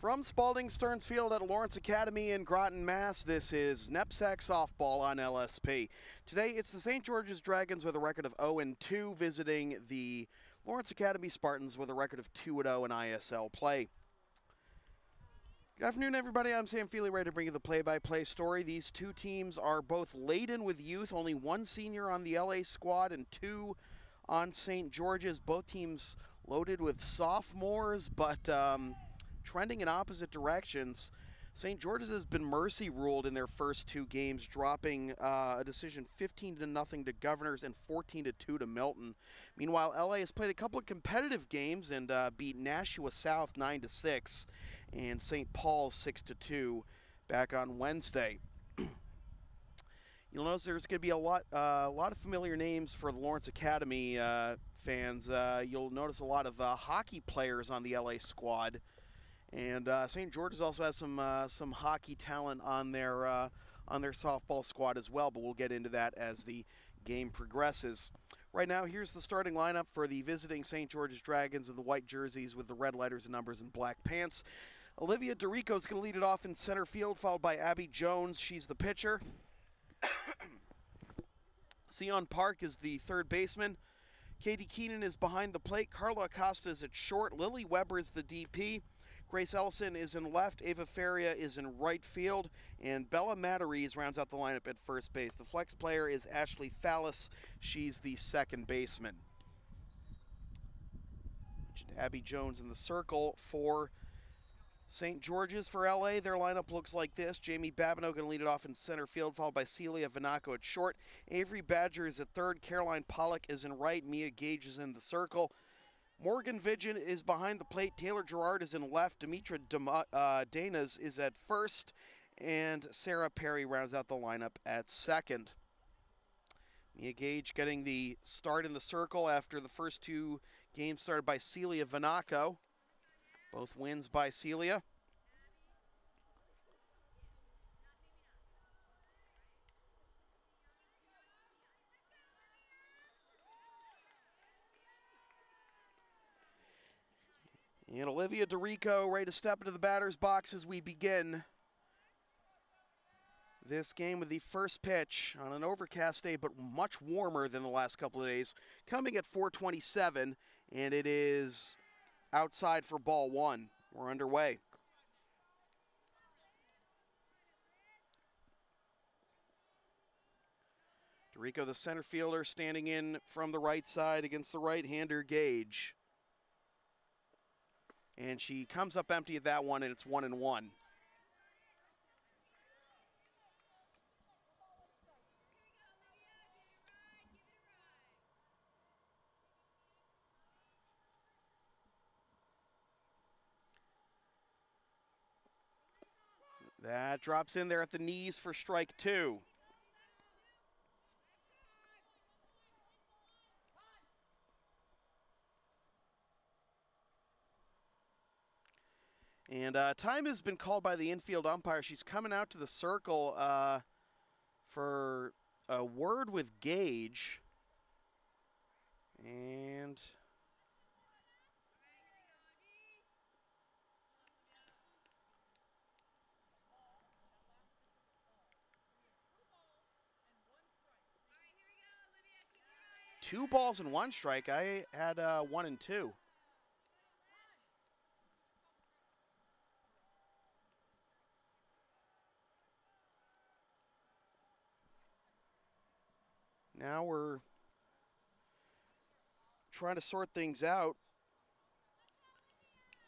From Spalding Stearns Field at Lawrence Academy in Groton, Mass., this is NEPSAC softball on LSP. Today it's the St. George's Dragons with a record of 0-2 visiting the Lawrence Academy Spartans with a record of 2-0 in ISL play. Good afternoon, everybody. I'm Sam Feely, ready to bring you the play-by-play story. These two teams are both laden with youth, only one senior on the LA squad and two on St. George's. Both teams loaded with sophomores, but trending in opposite directions. St. George's has been mercy ruled in their first two games, dropping a decision 15-0 to Governors and 14-2 to Milton. Meanwhile, LA has played a couple of competitive games and beat Nashua South 9-6 and St. Paul's 6-2 back on Wednesday. You'll notice there's going to be a lot of familiar names for the Lawrence Academy fans. You'll notice a lot of hockey players on the LA squad. And St. George's also has some hockey talent on their softball squad as well, but we'll get into that as the game progresses. Right now, here's the starting lineup for the visiting St. George's Dragons in the white jerseys with the red letters and numbers and black pants. Olivia DeRico is going to lead it off in center field, followed by Abby Jones. She's the pitcher. Sion Park is the third baseman. Katie Keenan is behind the plate. Carla Acosta is at short. Lily Weber is the DP. Grace Ellison is in left, Ava Faria is in right field, and Bella Matarese rounds out the lineup at first base. The flex player is Ashley Fallis. She's the second baseman. Abby Jones in the circle for St. George's. For LA, their lineup looks like this. Jamie Babineau going to lead it off in center field, followed by Celia Vanaco at short. Avery Badger is at third. Caroline Pollock is in right. Mia Gage is in the circle. Morgan Vidgen is behind the plate. Taylor Gerard is in left. Demetra Danas is at first. And Sara Perry rounds out the lineup at second. Mia Gage getting the start in the circle after the first two games started by Celia Vanaco. Both wins by Celia. And Olivia DeRico ready to step into the batter's box as we begin this game with the first pitch on an overcast day, but much warmer than the last couple of days. Coming at 4:27, and it is outside for ball one. We're underway. DeRico, the center fielder, standing in from the right side against the right-hander Gage. And she comes up empty at that one, and it's 1-1. That drops in there at the knees for strike two. And time has been called by the infield umpire. She's coming out to the circle for a word with Gage. And two balls and one strike. I had 1-2. Now we're trying to sort things out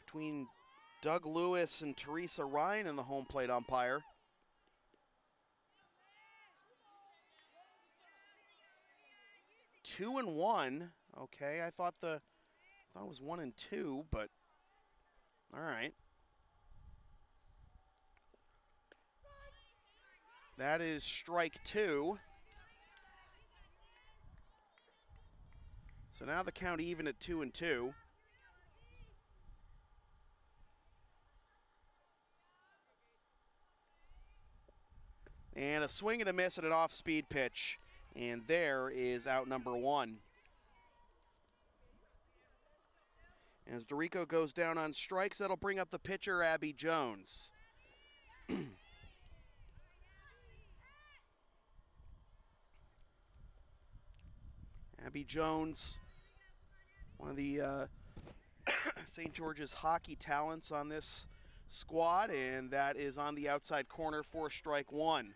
between Doug Lewis and Teresa Ryan and the home plate umpire. Two and one. Okay, I thought it was 1-2, but all right. That is strike two. So now the count even at 2-2. And a swing and a miss at an off-speed pitch. And there is out number one. As DeRico goes down on strikes, that'll bring up the pitcher, Abby Jones. Abby Jones, one of the St. George's hockey talents on this squad, and that is on the outside corner for strike one.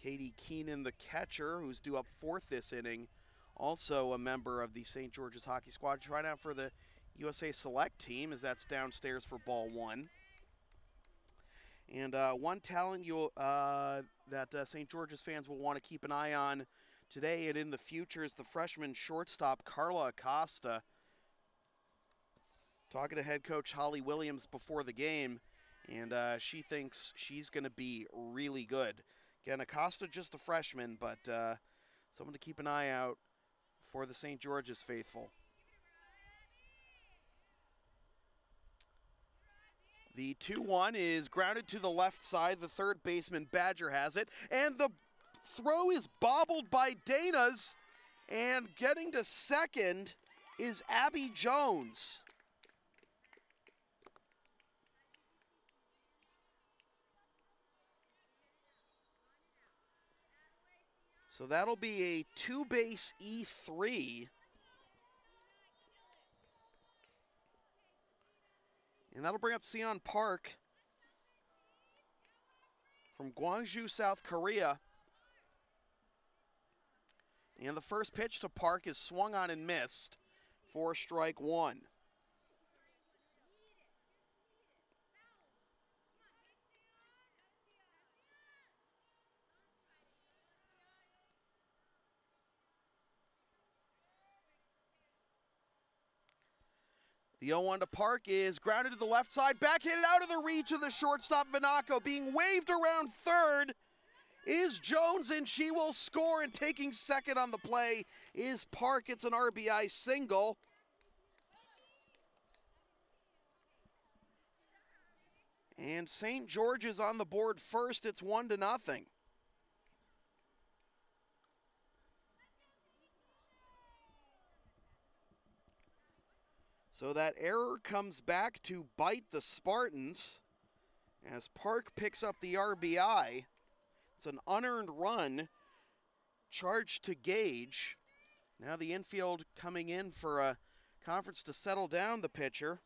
Katie Keenan, the catcher, who's due up fourth this inning, also a member of the St. George's hockey squad, trying out for the USA Select team, as that's downstairs for ball one. And one talent that St. George's fans will want to keep an eye on today and in the future is the freshman shortstop, Carla Acosta. Talking to head coach Holly Williams before the game, and she thinks she's going to be really good. Again, Acosta just a freshman, but someone to keep an eye out for the St. George's faithful. The 2-1 is grounded to the left side. The third baseman, Badger, has it. And the throw is bobbled by Danas. And getting to second is Abby Jones. So that'll be a two-base E3. And that'll bring up Seon Park from Gwangju, South Korea. And the first pitch to Park is swung on and missed for strike one. The 0-1 to Park is grounded to the left side, backhanded out of the reach of the shortstop, Vinaco. Being waved around third is Jones, and she will score. And taking second on the play is Park. It's an RBI single. And St. George's on the board first. It's 1-0. So that error comes back to bite the Spartans as Park picks up the RBI. It's an unearned run charged to Gage. Now the infield coming in for a conference to settle down the pitcher.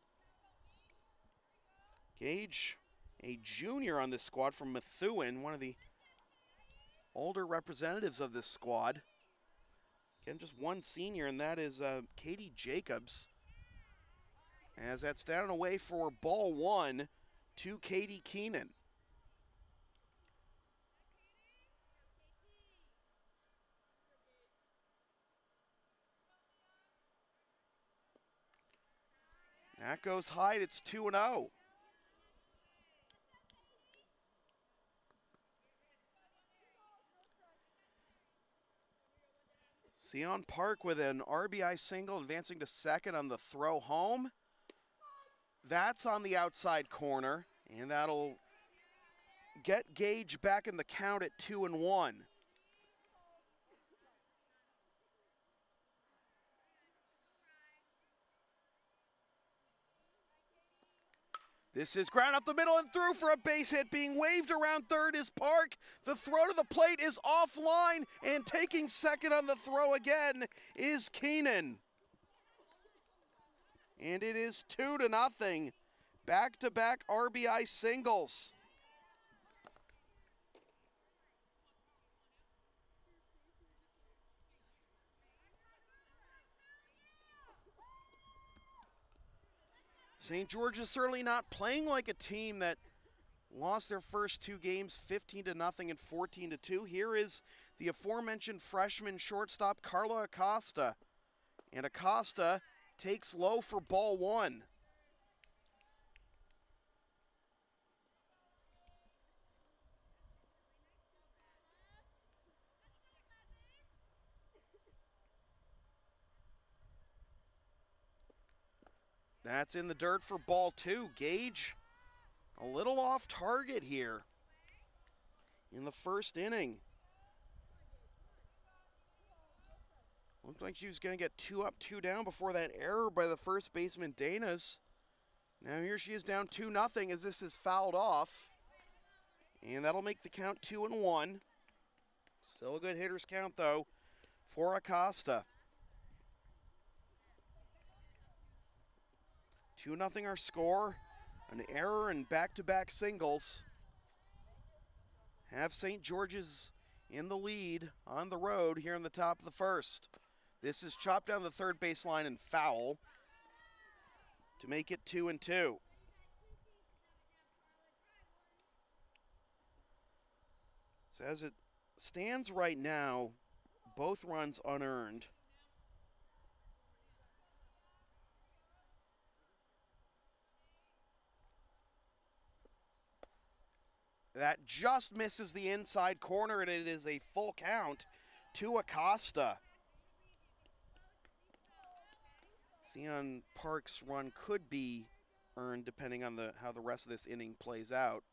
Gage, a junior on this squad from Methuen, one of the older representatives of this squad. Again, just one senior, and that is Katie Jacobs. As that's down and away for ball one to Katie Keenan. That goes high, it's 2-0. Seon Park with an RBI single, advancing to second on the throw home. That's on the outside corner, and that'll get Gage back in the count at 2-1. This is ground up the middle and through for a base hit. Being waved around third is Park. The throw to the plate is offline, and taking second on the throw again is Keenan. And it is 2-0. Back-to-back RBI singles. St. George is certainly not playing like a team that lost their first two games 15-0 and 14-2. Here is the aforementioned freshman shortstop, Carla Acosta. And Acosta takes low for ball one. That's in the dirt for ball two. Gage a little off target here in the first inning. Looked like she was going to get 2 up, 2 down before that error by the first baseman, Danas. Now here she is down 2-0 as this is fouled off. And that'll make the count 2-1. Still a good hitter's count, though, for Acosta. 2-0 our score. An error and back-to-back singles have St. George's in the lead on the road here in the top of the first. This is chopped down the third baseline and foul to make it 2-2. So as it stands right now, both runs unearned. That just misses the inside corner, and it is a full count to Acosta. Sion Park's run could be earned depending on how the rest of this inning plays out.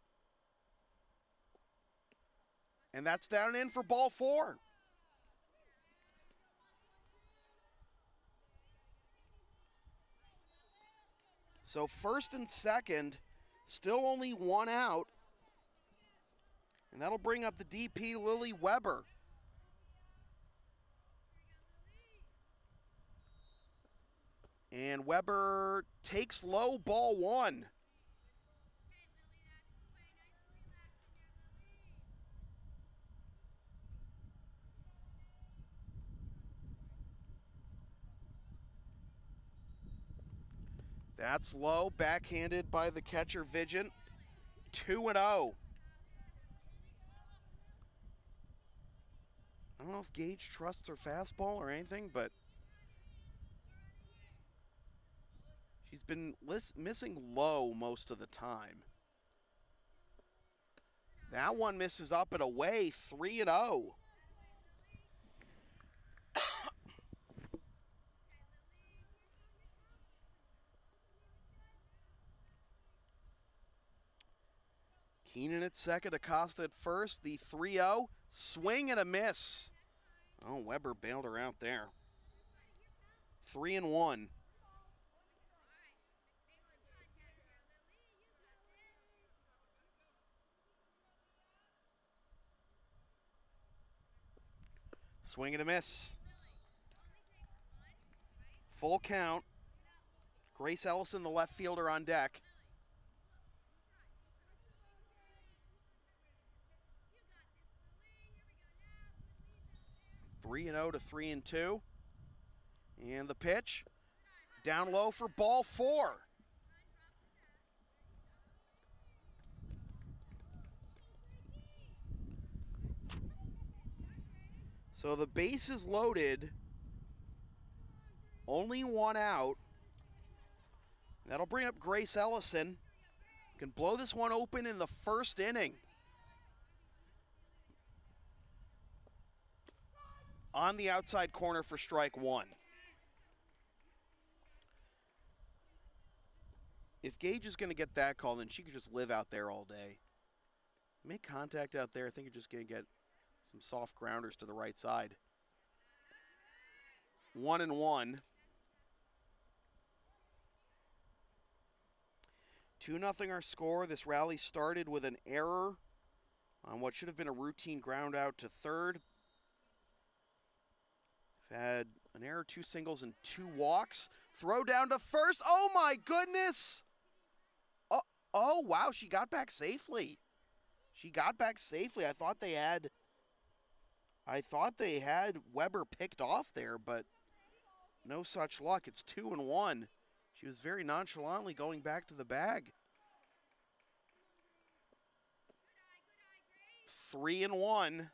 And that's down and in for ball 4. So first and second, still only 1 out. And that'll bring up the DP, Lily Weber. And Weber takes low, ball 1. That's low, backhanded by the catcher, Vigent. 2-0. I don't know if Gage trusts her fastball or anything, but she's been missing low most of the time. That one misses up and away, 3-0. Keenan at second, Acosta at first, the 3-0, swing and a miss. Oh, Weber bailed her out there. 3-1. Swing and a miss. Full count. Grace Ellison, the left fielder, on deck. Three and 0 to 3-2. And the pitch down low for ball 4. So the base is loaded. Only 1 out. That'll bring up Grace Ellison. Can blow this one open in the first inning. On the outside corner for strike 1. If Gage is going to get that call, then she could just live out there all day. Make contact out there. I think you're just going to get some soft grounders to the right side. 1-1. 2-0 our score. This rally started with an error on what should have been a routine ground out to third. We've had an error, 2 singles and 2 walks. Throw down to first. Oh my goodness! Oh wow, she got back safely. She got back safely. I thought they had Weber picked off there, but no such luck. It's 2-1. She was very nonchalantly going back to the bag. 3-1.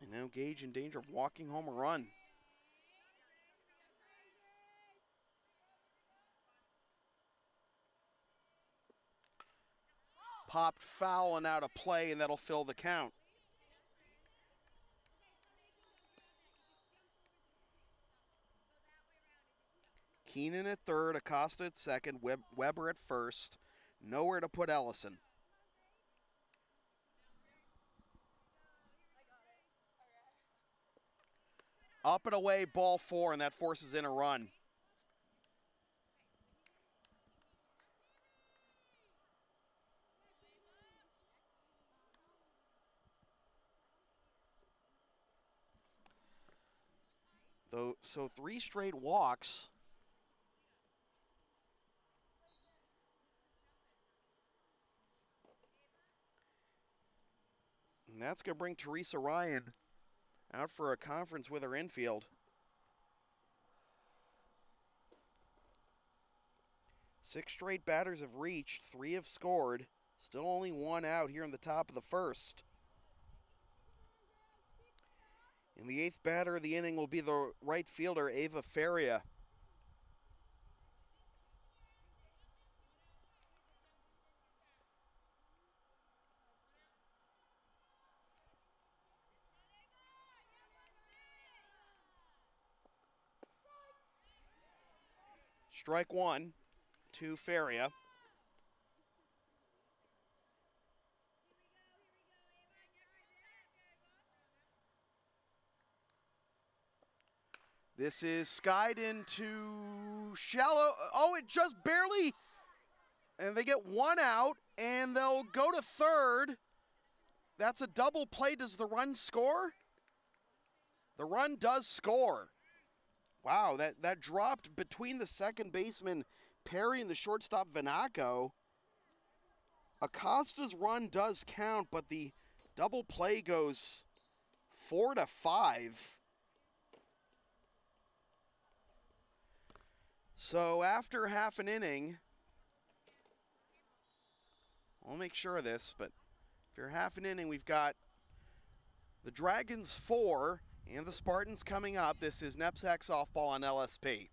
And now Gage in danger of walking home a run. Popped foul and out of play, and that'll fill the count. Keenan at third, Acosta at second, Weber at first. Nowhere to put Ellison. Up and away, ball 4, and that forces in a run. So 3 straight walks. And that's going to bring Teresa Ryan out for a conference with her infield. 6 straight batters have reached, 3 have scored. Still only 1 out here in the top of the first. And the 8th batter of the inning will be the right fielder, Ava Feria. Strike 1 to Feria. This is skied into shallow. Oh, it just barely. And they get 1 out, and they'll go to third. That's a double play. Does the run score? The run does score. Wow, that dropped between the second baseman, Perry, and the shortstop, Vanaco. Acosta's run does count, but the double play goes 4-5. So after half an inning, I'll make sure of this, but after half an inning, we've got the Dragons 4 and the Spartans coming up. This is NEPSAC softball on LSP.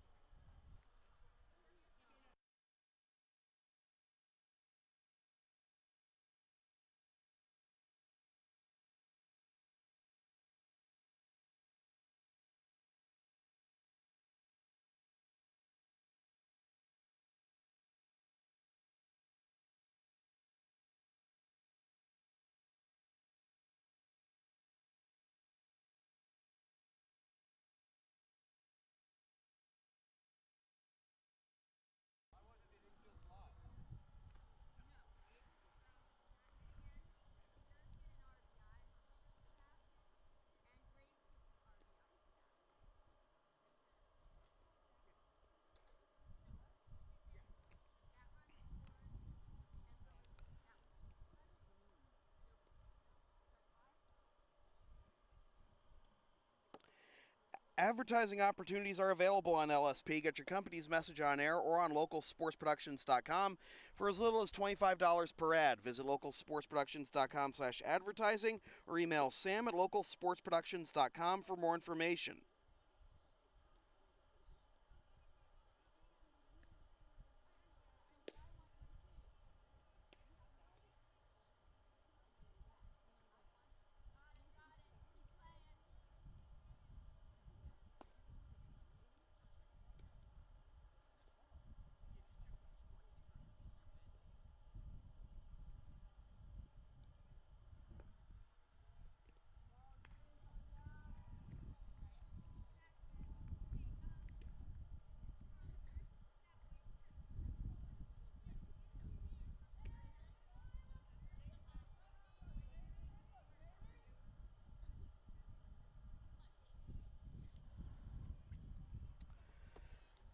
Advertising opportunities are available on LSP. Get your company's message on air or on localsportsproductions.com for as little as $25 per ad. Visit localsportsproductions.com/advertising or email sam@localsportsproductions.com for more information.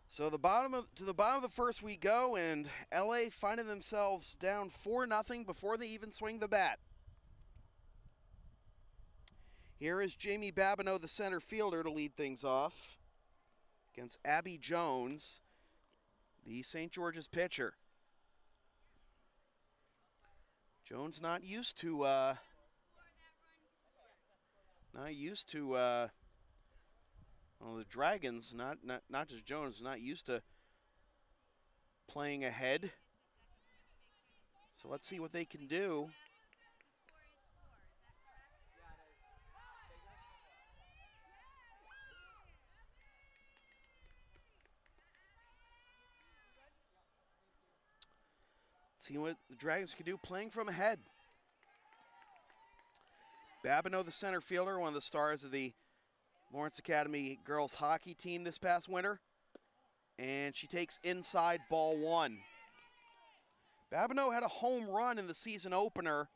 So to the bottom of the first we go, and LA finding themselves down 4-0 before they even swing the bat. Here is Jamie Babineau, the center fielder, to lead things off against Abby Jones, the St. George's pitcher. Jones not used to well, the Dragons, not just Jones, not used to playing ahead. So let's see what they can do. See what the Dragons can do playing from ahead. Babineau, the center fielder, one of the stars of the Lawrence Academy girls hockey team this past winter. And she takes inside ball one. Babineau had a home run in the season opener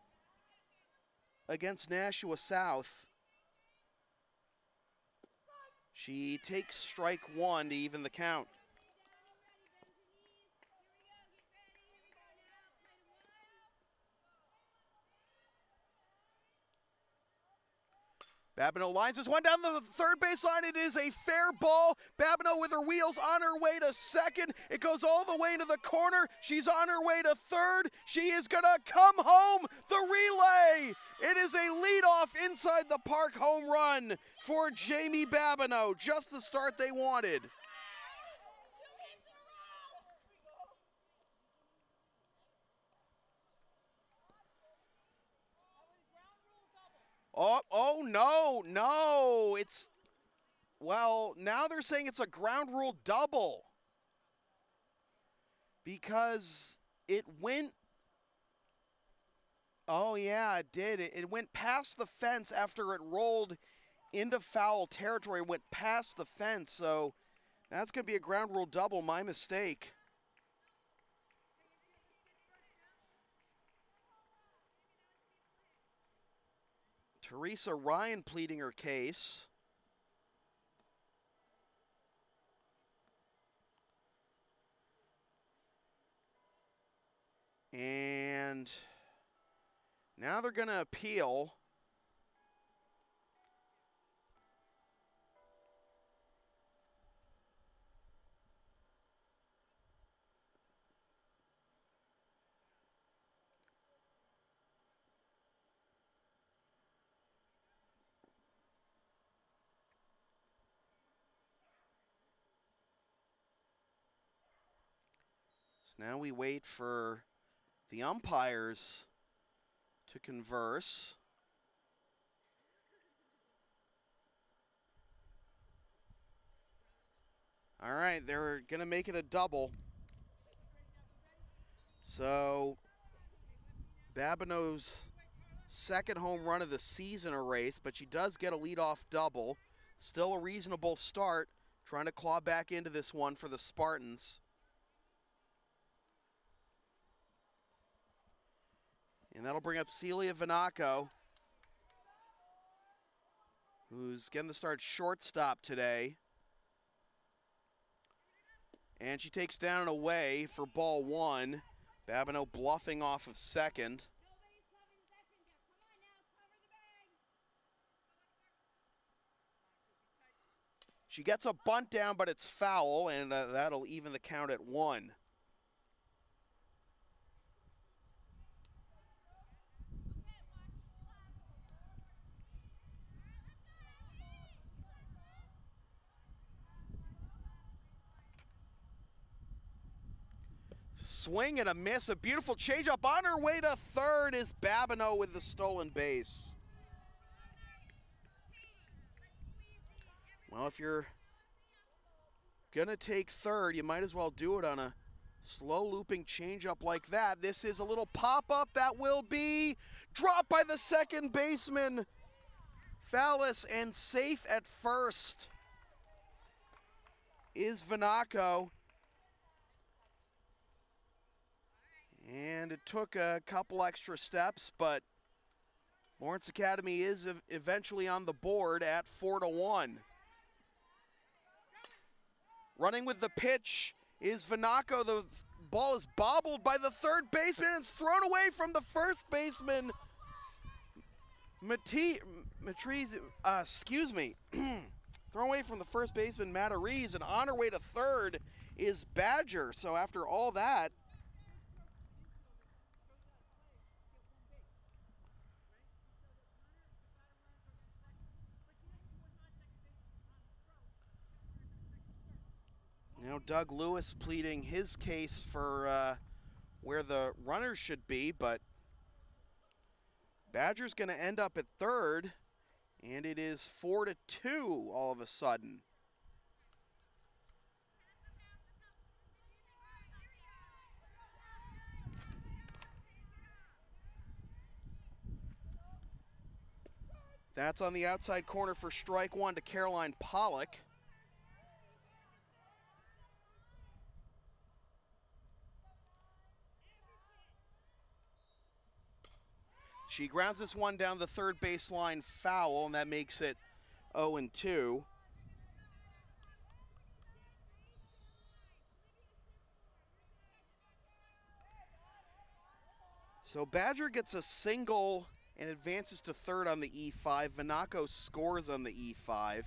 against Nashua South. She takes strike one to even the count. Babineau lines this one down the third baseline. It is a fair ball. Babineau with her wheels on her way to second. It goes all the way into the corner. She's on her way to third. She is going to come home. The relay. It is a leadoff inside the park home run for Jamie Babineau. Just the start they wanted. Oh, no, it's, well, now they're saying it's a ground rule double because it went, oh yeah, it did. It went past the fence after it rolled into foul territory. It went past the fence, so that's going to be a ground rule double, my mistake. Teresa Ryan pleading her case. And now they're going to appeal. So now we wait for the umpires to converse. All right, they're going to make it a double. So Babineau's second home run of the season erased, but she does get a leadoff double. Still a reasonable start, trying to claw back into this one for the Spartans. And that'll bring up Celia Vanaco, who's getting the start shortstop today. And she takes down and away for ball one. Babineau bluffing off of second. She gets a bunt down, but it's foul, and that'll even the count at one. Swing and a miss, a beautiful changeup on her way to third is Babineau with the stolen base. Well, if you're gonna take third, you might as well do it on a slow looping changeup like that. This is a little pop-up that will be dropped by the second baseman, Fallis, and safe at first is Vanaco. And it took a couple extra steps, but Lawrence Academy is eventually on the board at 4-1. Running with the pitch is Vanaco. The ball is bobbled by the third baseman and it's thrown away from the first baseman. Thrown away from the first baseman, Matarese, and on her way to third is Badger. So after all that, now Doug Lewis pleading his case for where the runners should be, but Badger's going to end up at third, and it is 4-2 all of a sudden. That's on the outside corner for strike one to Caroline Pollock. She grounds this one down the third baseline foul, and that makes it 0-2. So Badger gets a single and advances to third on the E5. Vanaco scores on the E5.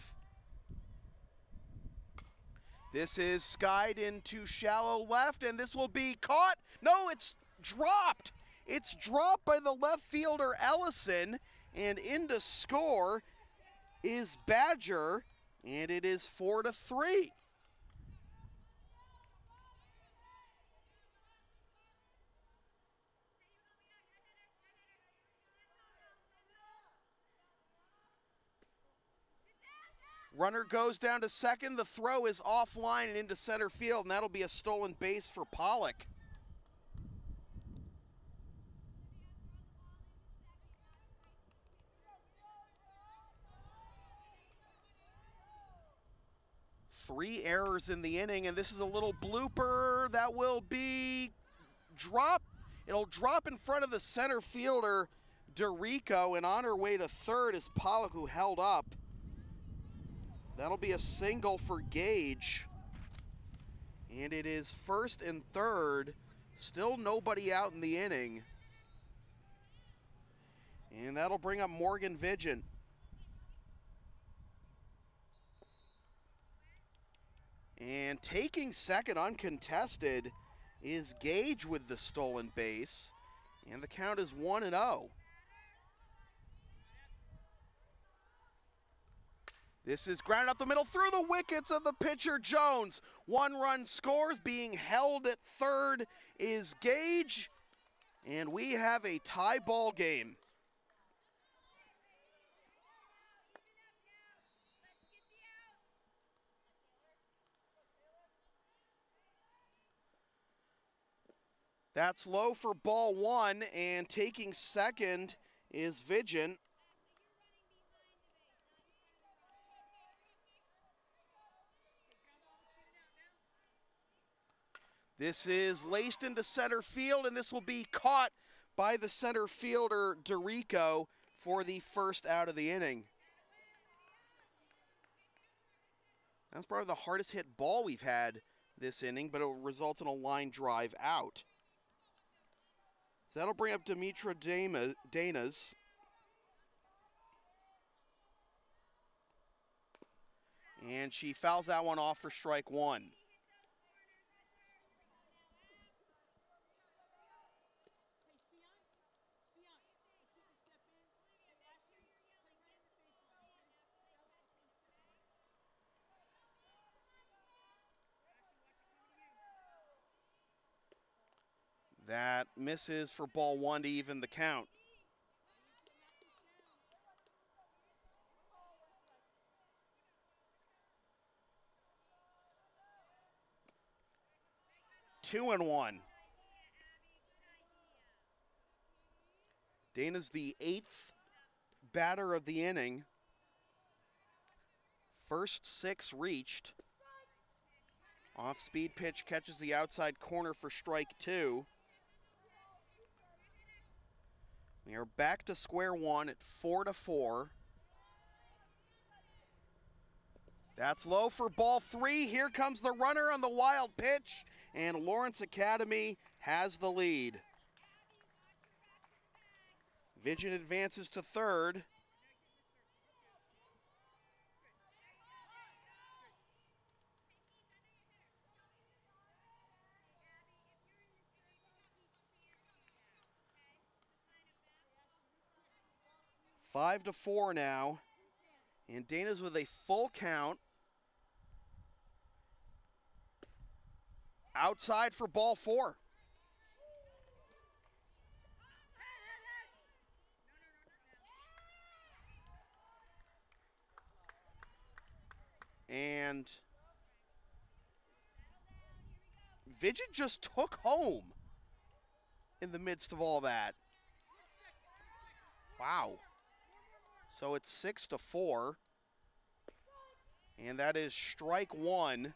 This is skied into shallow left, and this will be caught. No, it's dropped. It's dropped by the left fielder Ellison, and in to score is Badger, and it is 4-3. Runner goes down to second. The throw is offline and into center field, and that'll be a stolen base for Pollock. Three errors in the inning, and this is a little blooper that will be dropped. It'll drop in front of the center fielder, DeRico, and on her way to third is Pollock, who held up. That'll be a single for Gage. And it is first and third. Still nobody out in the inning. And that'll bring up Morgan Vigent. And taking second uncontested is Gage with the stolen base. And the count is 1-0. This is grounded up the middle through the wickets of the pitcher Jones. One run scores. Being held at third is Gage. And we have a tie ball game. That's low for ball one, and taking second is Vigent. This is laced into center field, and this will be caught by the center fielder, DeRico, for the first out of the inning. That's probably the hardest hit ball we've had this inning, but it will result in a line drive out. So that'll bring up Demetra Danas. And she fouls that one off for strike one. That misses for ball one to even the count. Two and one. Dana's the 8th batter of the inning. First 6 reached. Off-speed pitch catches the outside corner for strike 2. We are back to square one at 4-4. That's low for ball 3. Here comes the runner on the wild pitch, and Lawrence Academy has the lead. Vigent advances to third. Five to 4 now, and Dana's with a full count. Outside for ball 4. And Vigent just took home in the midst of all that. Wow. So it's 6-4. And that is strike one.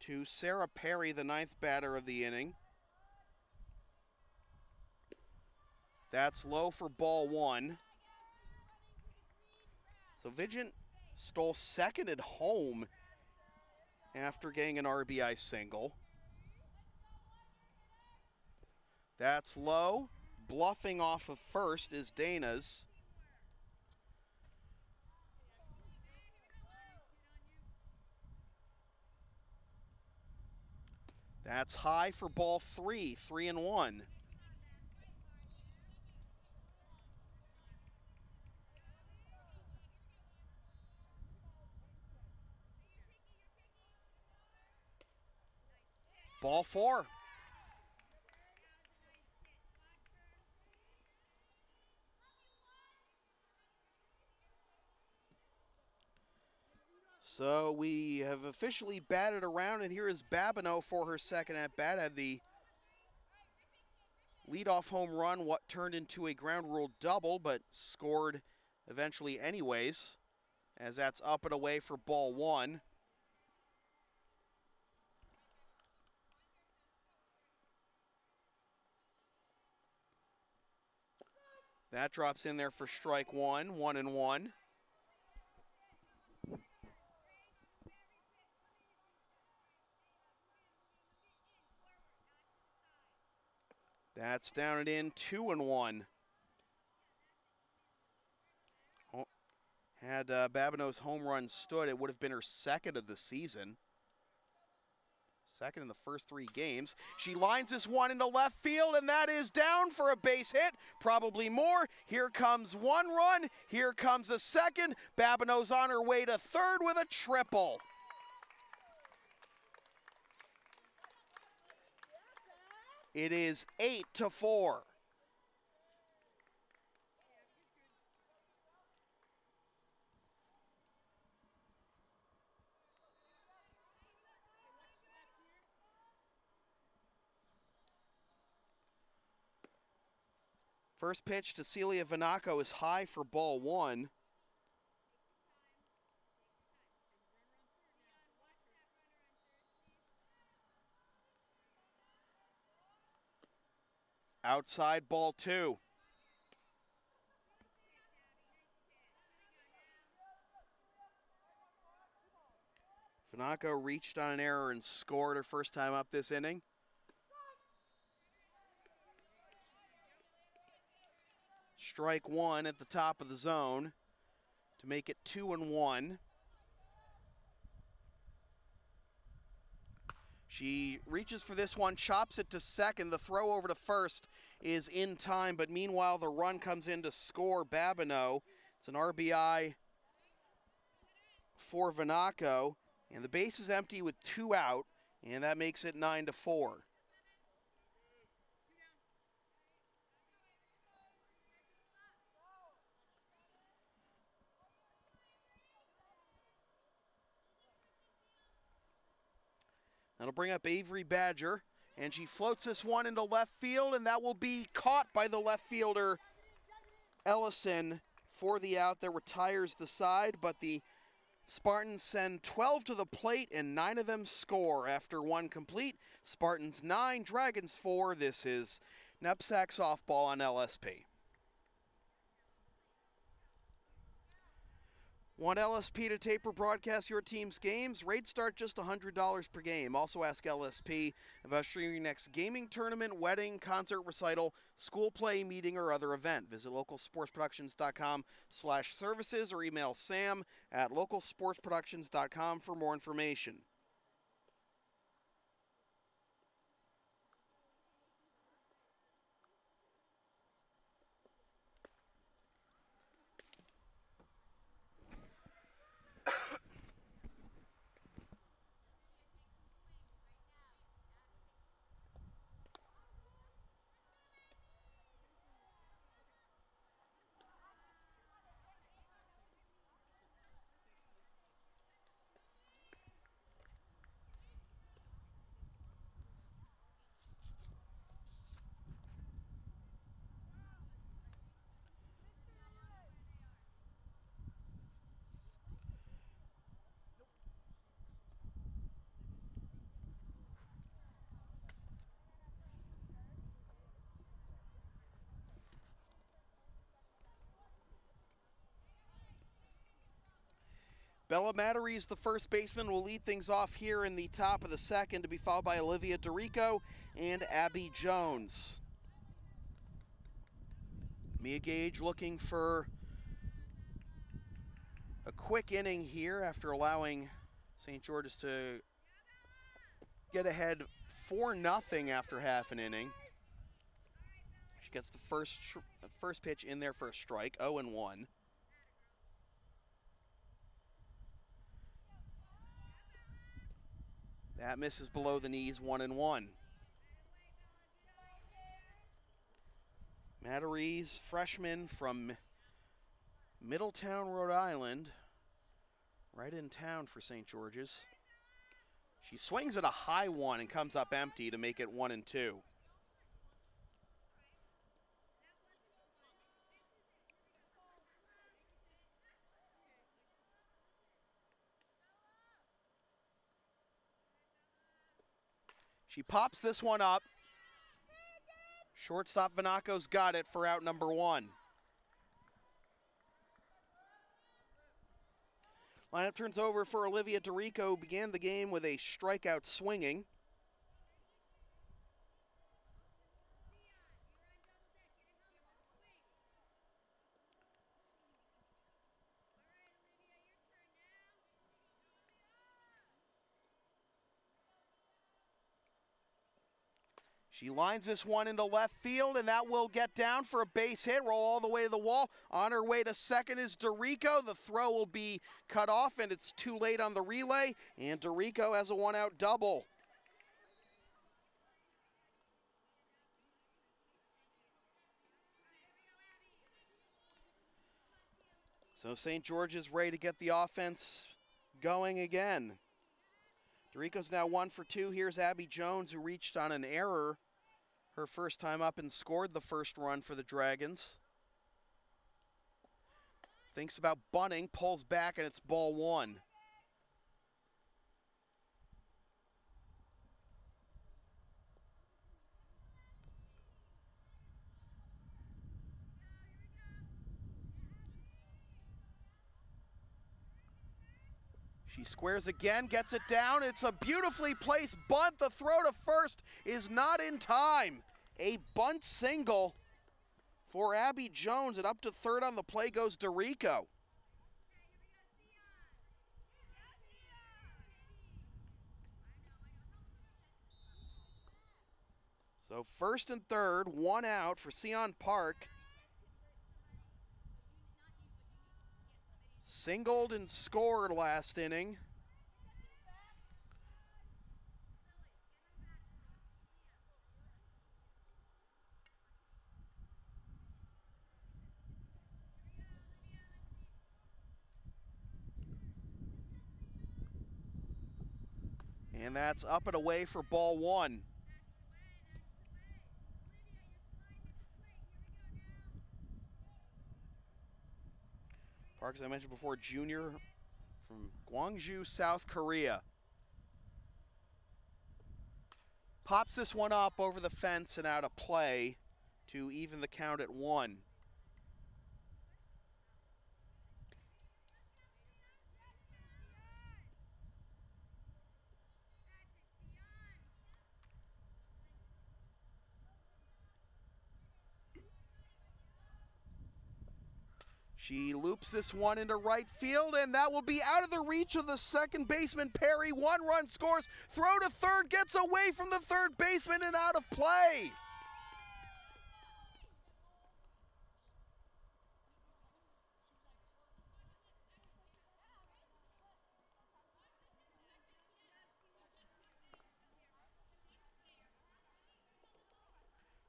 To Sara Perry, the ninth batter of the inning. That's low for ball one. So Vigent stole second at home after getting an RBI single. That's low. Bluffing off of first is Dana's. That's high for ball three, 3-1. Ball four. So we have officially batted around, and here is Babineau for her second at bat. Had the leadoff home run, what turned into a ground rule double, but scored eventually anyways, as that's up and away for ball one. That drops in there for strike one, 1-1. That's down and in, 2-1. Had Babineau's home run stood, it would have been her second of the season. Second in the first 3 games. She lines this one into left field, and that is down for a base hit, probably more. Here comes one run, here comes a second. Babineau's on her way to third with a triple. It is 8-4. First pitch to Celia Vanaco is high for ball one. Outside ball two. Vanaco reached on an error and scored her first time up this inning. Strike one at the top of the zone to make it 2-1. She reaches for this one, chops it to second. The throw over to first is in time, but meanwhile the run comes in to score Babineau. It's an RBI for Vanaco, and the base is empty with 2 out, and that makes it 9-4. That'll bring up Avery Badger, and she floats this one into left field, and that will be caught by the left fielder, Ellison, for the out that retires the side, but the Spartans send 12 to the plate, and 9 of them score after one complete. Spartans 9, Dragons 4. This is NEPSAC softball on LSP. Want LSP to tape or broadcast your team's games? Rates start just $100 per game. Also ask LSP about streaming your next gaming tournament, wedding, concert, recital, school play, meeting, or other event. Visit localsportsproductions.com/services or email sam@localsportsproductions.com for more information. Bella Matteries, the first baseman, will lead things off here in the top of the second, to be followed by Olivia DeRico and Abby Jones. Mia Gage looking for a quick inning here after allowing St. George's to get ahead 4-0 after half an inning. She gets the first pitch in there for a strike, 0-1. That misses below the knees, 1-1. Matteries, freshman from Middletown, Rhode Island, right in town for St. George's. She swings at a high one and comes up empty to make it 1-2. She pops this one up. Shortstop Vanaco's got it for out number 1. Lineup turns over for Olivia DeRico, who began the game with a strikeout swinging. She lines this one into left field, and that will get down for a base hit. Roll all the way to the wall. On her way to second is DeRico. The throw will be cut off, and it's too late on the relay, and DeRico has a one-out double. So St. George is ready to get the offense going again. DeRico's now 1 for 2. Here's Abby Jones, who reached on an error her first time up and scored the first run for the Dragons. Thinks about bunting, pulls back, and it's ball 1. She squares again, gets it down. It's a beautifully placed bunt. The throw to first is not in time. A bunt single for Abby Jones, and up to third on the play goes DeRico. So first and third, one out for Sion Park. Singled and scored last inning. And that's up and away for ball 1. Park, as I mentioned before, junior from Gwangju, South Korea. Pops this one up over the fence and out of play to even the count at 1. She loops this one into right field, and that will be out of the reach of the second baseman, Perry. 1 run scores, throw to third, gets away from the third baseman and out of play.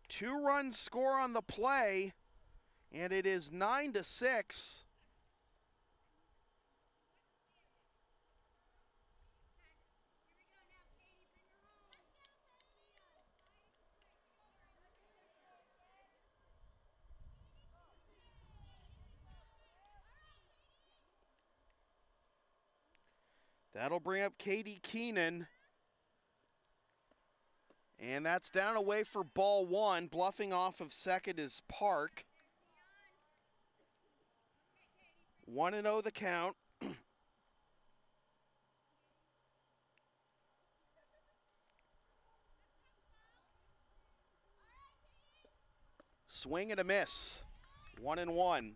Two-run score on the play. And it is 9-6. That'll bring up Katie Keenan. And that's down away for ball 1. Bluffing off of second is Park. 1-0 the count. Swing and a miss. 1-1.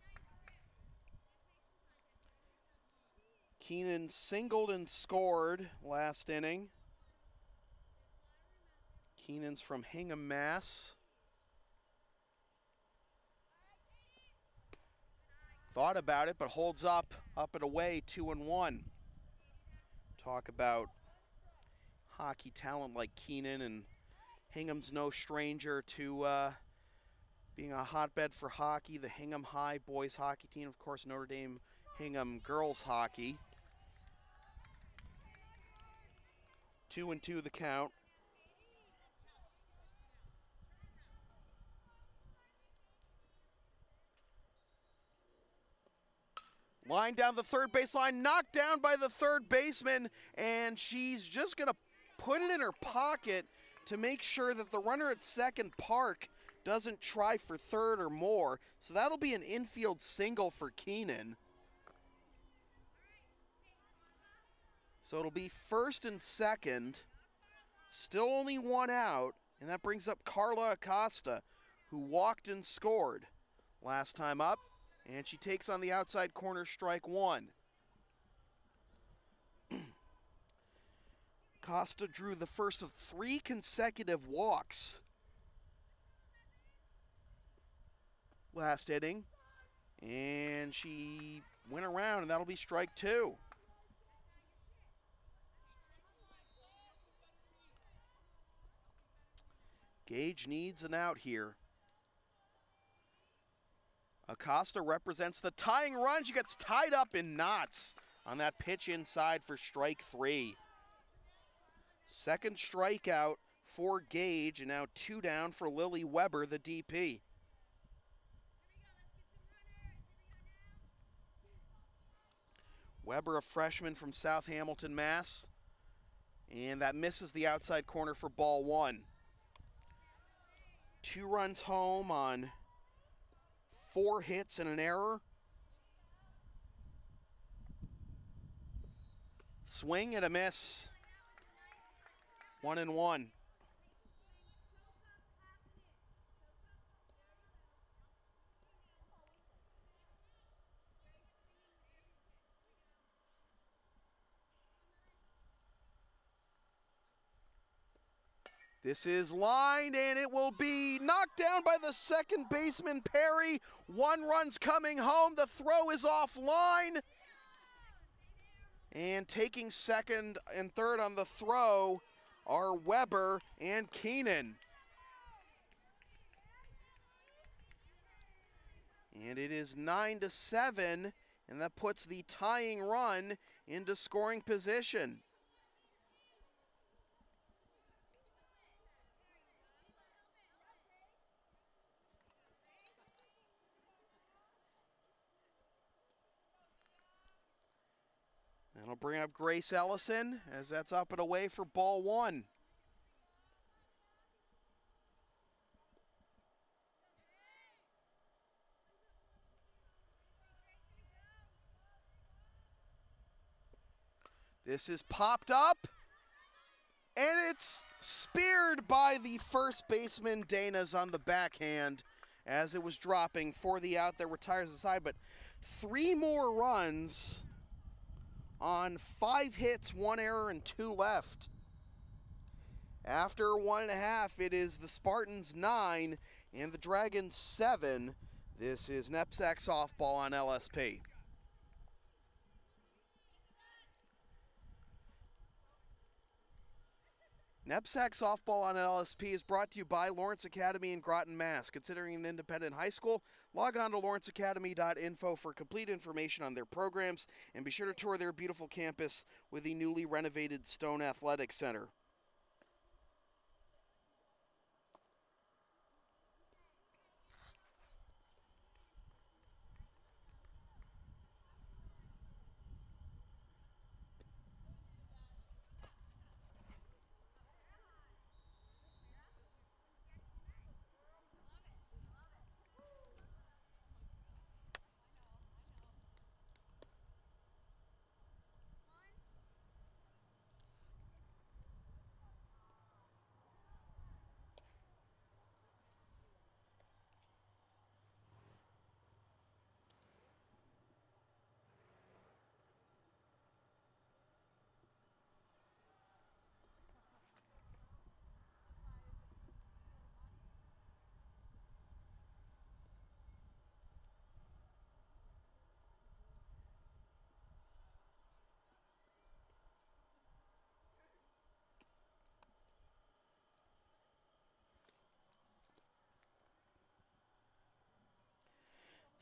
Keenan singled and scored last inning. Keenan's from Hingham, Mass. Thought about it, but holds up and away, 2-1. Talk about hockey talent like Keenan, and Hingham's no stranger to being a hotbed for hockey. The Hingham High boys hockey team, of course, Notre Dame Hingham girls hockey. 2-2 the count. Line down the third baseline, knocked down by the third baseman, and she's just going to put it in her pocket to make sure that the runner at second, Park, doesn't try for third or more. So that'll be an infield single for Keenan. So it'll be first and second, still only one out, and that brings up Carla Acosta, who walked and scored last time up. And she takes on the outside corner, strike one. Costa drew the first of 3 consecutive walks last inning. And she went around, and that'll be strike 2. Gage needs an out here. Acosta represents the tying run. She gets tied up in knots on that pitch inside for strike 3. Second strikeout for Gage, and now 2 down for Lily Weber, the DP. Weber, a freshman from South Hamilton, Mass. And that misses the outside corner for ball 1. 2 runs home on 4 hits and an error. Swing and a miss. 1-1. This is lined, and it will be knocked down by the second baseman, Perry. 1 run's coming home. The throw is offline. And taking second and third on the throw are Weber and Keenan. And it is 9-7, and that puts the tying run into scoring position. That'll bring up Grace Ellison as that's up and away for ball 1. This is popped up, and it's speared by the first baseman, Dana's, on the backhand as it was dropping for the out that retires the side. But 3 more runs on 5 hits, 1 error, and 2 left. After 1.5, it is the Spartans 9 and the Dragons 7. This is NEPSAC softball on LSP. NEPSAC softball on LSP is brought to you by Lawrence Academy in Groton, Mass. Considering an independent high school, log on to lawrenceacademy.info for complete information on their programs, and be sure to tour their beautiful campus with the newly renovated Stone Athletic Center.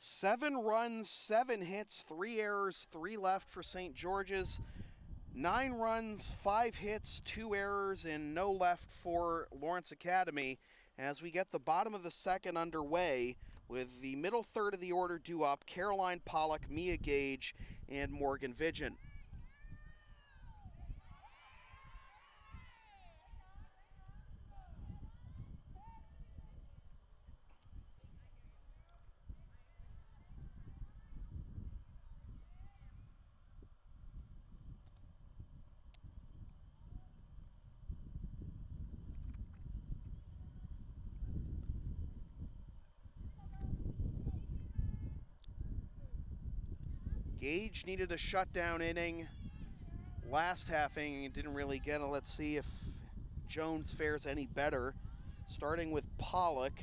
7 runs, 7 hits, 3 errors, 3 left for St. George's. 9 runs, 5 hits, 2 errors, and no left for Lawrence Academy as we get the bottom of the second underway with the middle third of the order due up: Caroline Pollock, Mia Gage, and Morgan Vigent. Gage needed a shutdown inning. Last half inning, didn't really get it. Let's see if Jones fares any better. Starting with Pollock,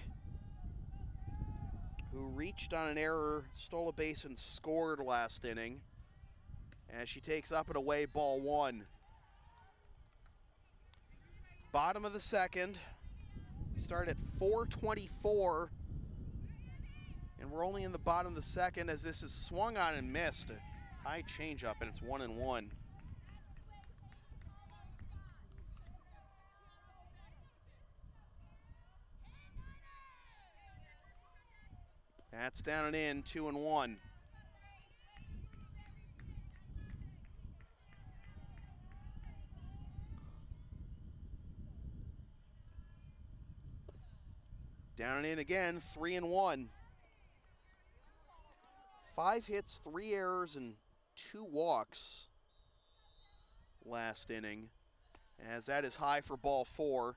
who reached on an error, stole a base, and scored last inning, as she takes up and away ball 1. Bottom of the second. We start at 4:24. And we're only in the bottom of the second as this is swung on and missed. A high changeup, and it's 1-1. That's down and in, 2-1. Down and in again, 3-1. 5 hits, 3 errors, and 2 walks last inning, as that is high for ball 4,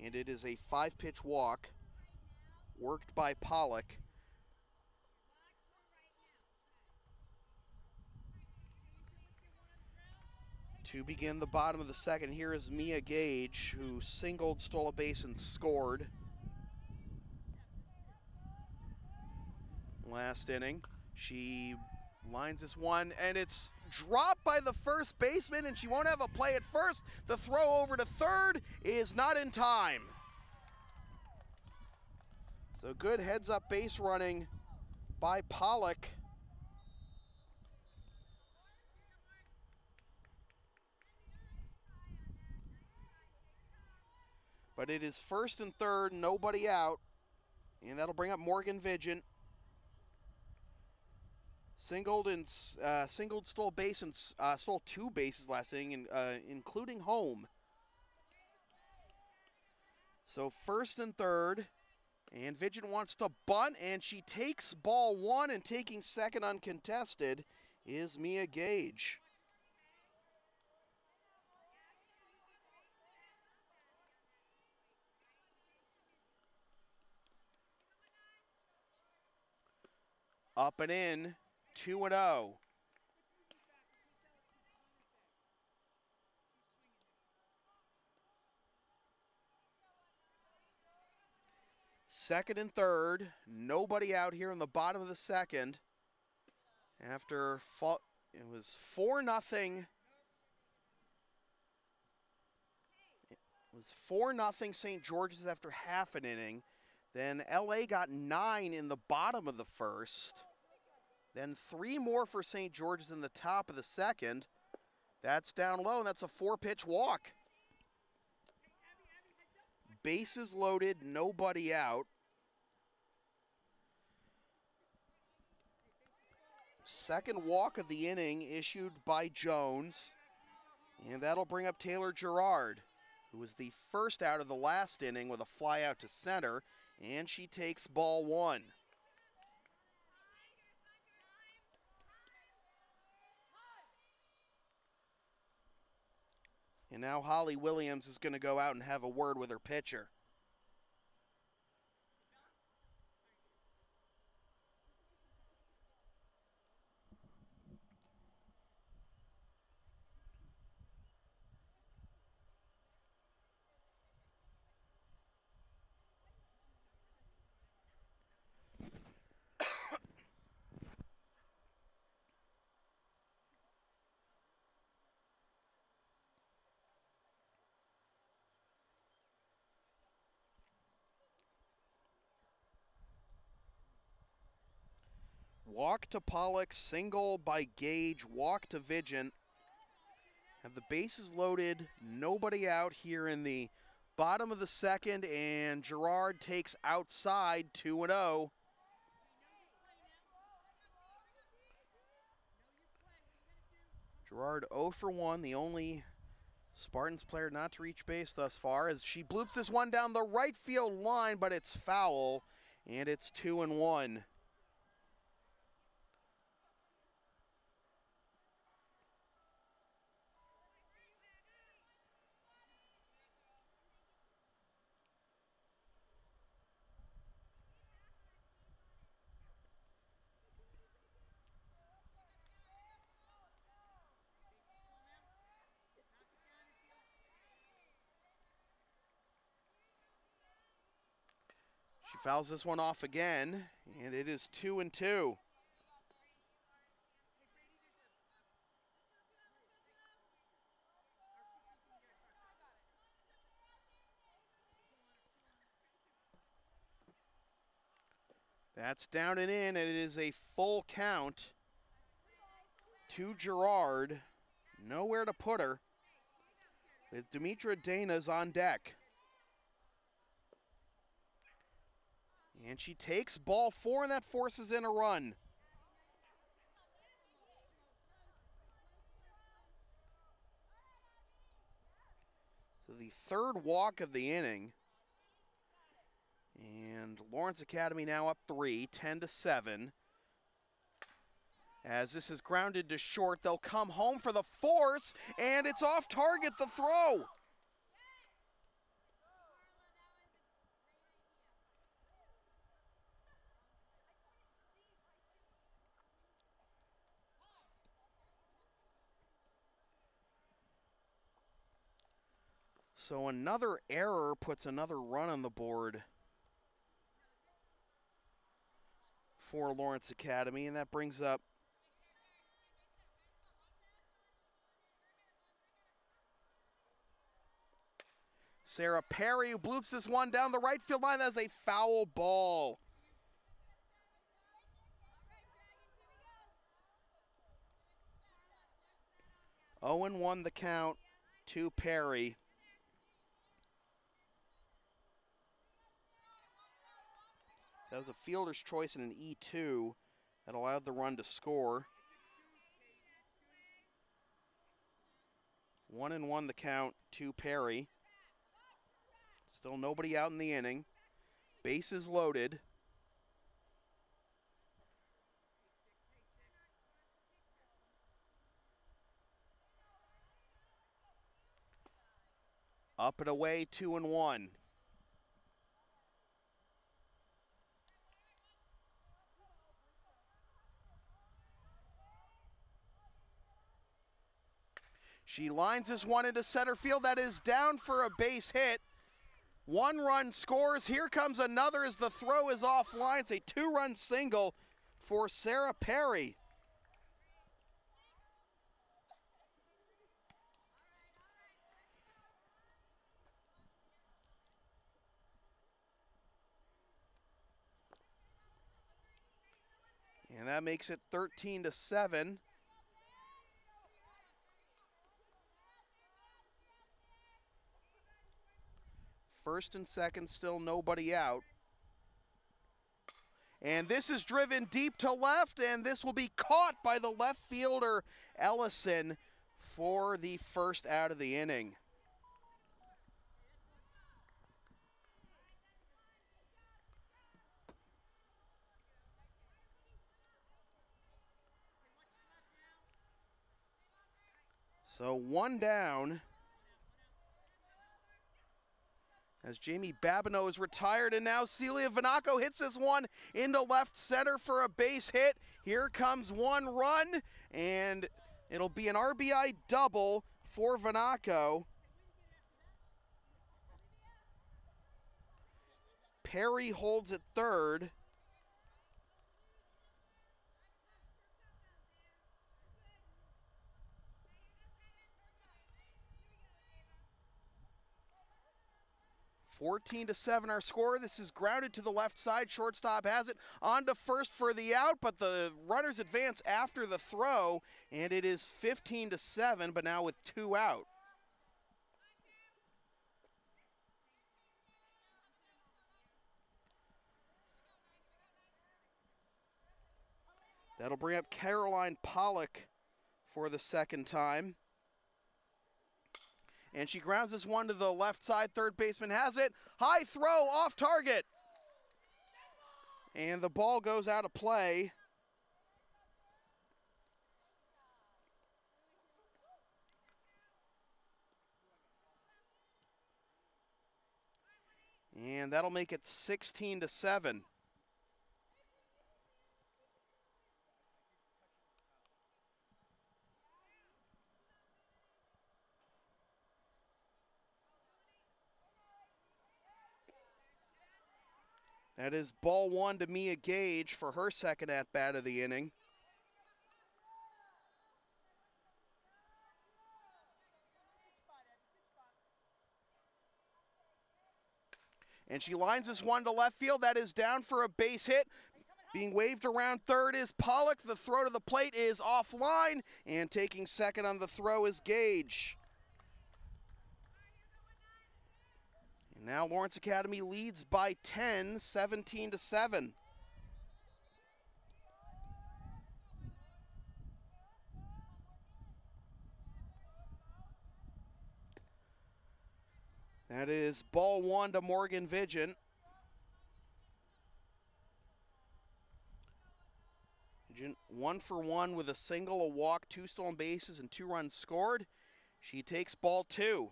and it is a 5-pitch walk worked by Pollock. To begin the bottom of the second, here is Mia Gage, who singled, stole a base, and scored last inning. She lines this one, and it's dropped by the first baseman, and she won't have a play at first. The throw over to third is not in time. So good heads-up base running by Pollock. But it is first and third, nobody out, and that'll bring up Morgan Vigent. Singled, stole a base, and stole 2 bases last inning, including home. So first and third, and Vigent wants to bunt, and she takes ball 1, and taking second uncontested is Mia Gage. Up and in, 2-0. Second and third, nobody out here in the bottom of the second. After it was 4-0. It was 4-0 St. George's after half an inning. Then LA got 9 in the bottom of the first. Then 3 more for St. George's in the top of the second. That's down low, and that's a 4-pitch walk. Bases loaded, nobody out. Second walk of the inning issued by Jones. And that'll bring up Taylor Gerard, who was the first out of the last inning with a fly out to center. And she takes ball 1. And now Holly Williams is going to go out and have a word with her pitcher. Walk to Pollock, single by Gage, walk to Vigent. Have the bases loaded, nobody out here in the bottom of the second, and Gerard takes outside 2-0. Gerard 0 for 1, the only Spartans player not to reach base thus far, as she bloops this one down the right field line, but it's foul, and it's 2-1. She fouls this one off again, and it is 2-2. That's down and in, and it is a full count to Gerard. Nowhere to put her, with Demetra Danas on deck. And she takes ball 4, and that forces in a run. So the third walk of the inning. And Lawrence Academy now up 3, 10-7. As this is grounded to short, they'll come home for the force, and it's off target, the throw. So another error puts another run on the board for Lawrence Academy, and that brings up Sara Perry, who bloops this one down the right field line. That's a foul ball. Owen won the count to Perry. That was a fielder's choice in an E2 that allowed the run to score. 1-1 the count to Perry. Still nobody out in the inning. Bases loaded. Up and away, 2-1. She lines this one into center field. That is down for a base hit. 1 run scores. Here comes another as the throw is offline. It's a 2-run single for Sara Perry. And that makes it 13-7. First and second, still nobody out. And this is driven deep to left, and this will be caught by the left fielder, Ellison, for the first out of the inning. So 1 down. As Jamie Babineau is retired, and now Celia Vanaco hits this one into left center for a base hit. Here comes 1 run, and it'll be an RBI double for Vanaco. Perry holds at third. 14-7 our score. This is grounded to the left side. Shortstop has it on to first for the out, but the runners advance after the throw, and it is 15-7, but now with 2 out. That'll bring up Caroline Pollock for the second time. And she grounds this one to the left side. Third baseman has it. High throw off target. And the ball goes out of play. And that'll make it 16-7. That is ball 1 to Mia Gage for her second at-bat of the inning. And she lines this one to left field. That is down for a base hit. Being waved around third is Pollock. The throw to the plate is offline. And taking second on the throw is Gage. And now Lawrence Academy leads by 10, 17-7. That is ball 1 to Morgan Vigent. Vigent 1 for 1 with a single, a walk, 2 stolen bases, and 2 runs scored. She takes ball 2.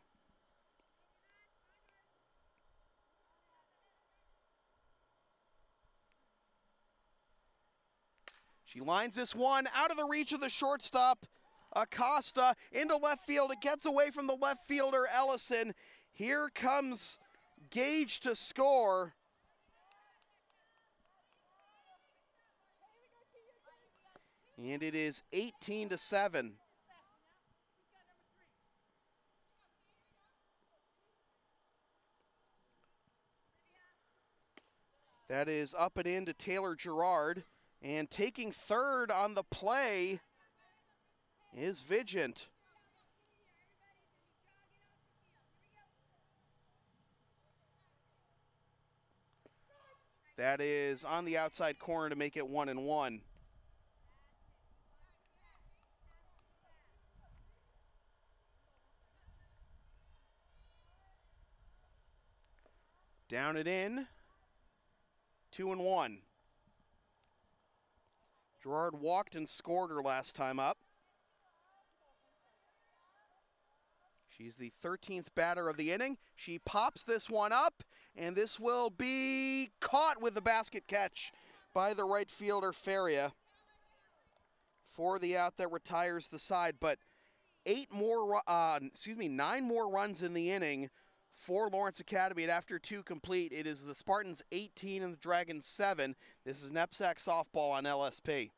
She lines this one out of the reach of the shortstop, Acosta, into left field. It gets away from the left fielder, Ellison. Here comes Gage to score. And it is 18-7. That is up and in to Taylor Gerard. And taking third on the play is Vigent. That is on the outside corner to make it 1-1. Down it in, 2-1. Gerard walked and scored her last time up. She's the 13th batter of the inning. She pops this one up, and this will be caught with a basket catch by the right fielder, Feria, for the out that retires the side. But 9 more runs in the inning for Lawrence Academy, and after 2 complete, it is the Spartans 18 and the Dragons 7. This is NEPSAC softball on LSP.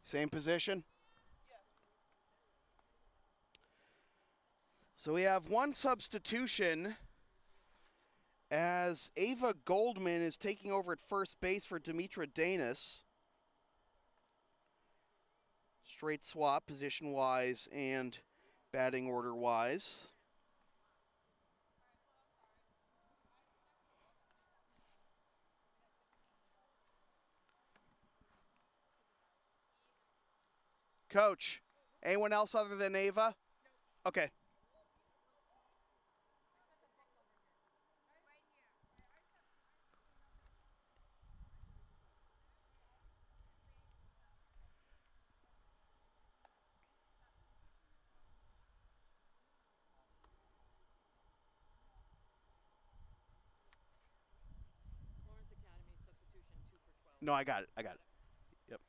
Same position? So we have one substitution as Ava Goldman is taking over at first base for Demetra Danis. Straight swap position-wise and batting order-wise. Coach, anyone else other than Ava? Okay. No, I got it. I got it. Yep.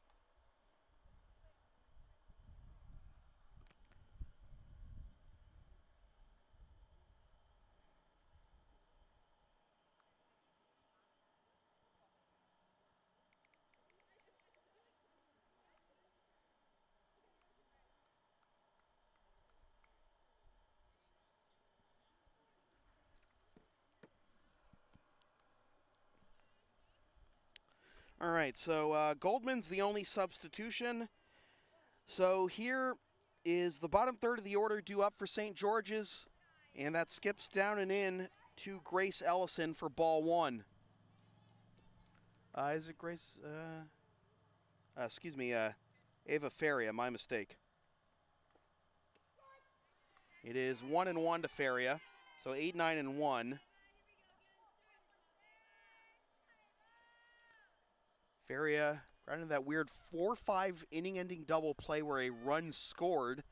All right, so Goldman's the only substitution. So here is the bottom third of the order due up for St. George's, and that skips down and in to Grace Ellison for ball one. Is it Grace? Excuse me, Ava Faria, my mistake. It is 1-1 to Faria, so 8-9-1. Faria grounded that weird 4-5 inning-ending double play where a run scored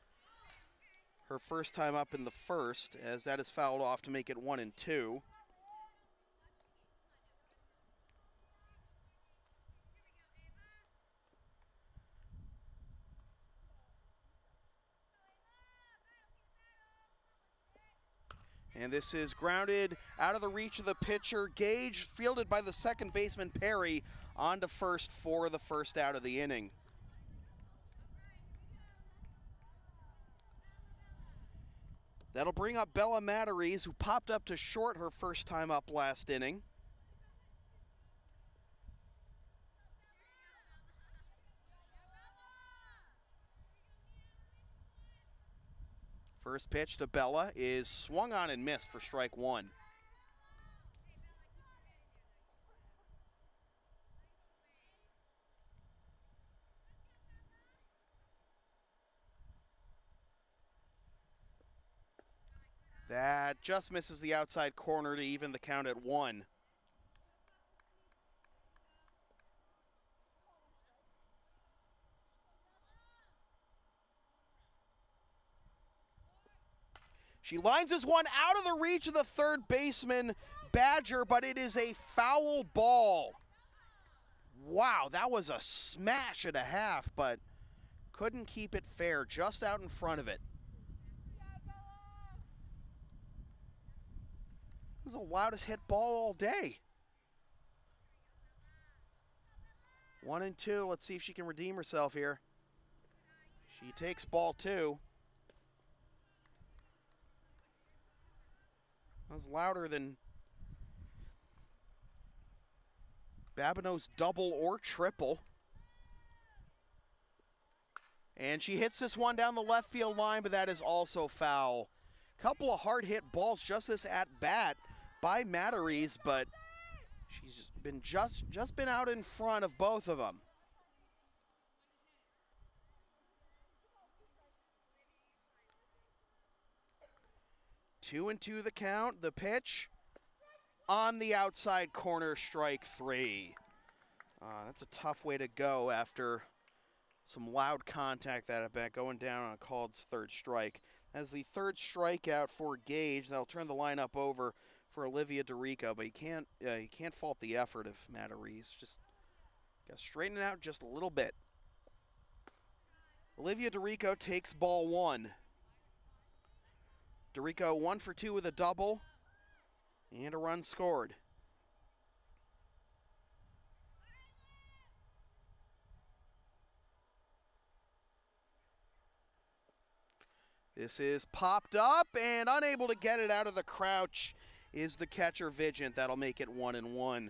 her first time up in the first, as that is fouled off to make it 1-2. And this is grounded out of the reach of the pitcher. Gage, fielded by the second baseman Perry, on to first for the first out of the inning. That'll bring up Bella Matarese, who popped up to short her first time up last inning. First pitch to Bella is swung on and missed for strike one. That just misses the outside corner to even the count at 1. She lines this one out of the reach of the third baseman, Badger, but it is a foul ball. Wow, that was a smash and a half, but couldn't keep it fair, just out in front of it. This is the loudest hit ball all day. 1-2, let's see if she can redeem herself here. She takes ball 2. That was louder than Babineau's double or triple. And she hits this one down the left field line, but that is also foul. Couple of hard hit balls just this at bat by Matarese, but she's been just been out in front of both of them. Two and two the count. The pitch on the outside corner, strike 3. That's a tough way to go after some loud contact that at bat going down on a called third strike. As the third strikeout for Gage, that'll turn the lineup over for Olivia DeRico, but you can't fault the effort of Matarese. Just got to straighten it out just a little bit. Olivia DeRico takes ball one. DeRico 1 for 2 with a double and a run scored. This is popped up and unable to get it out of the crouch is the catcher Vigent. That'll make it 1-1.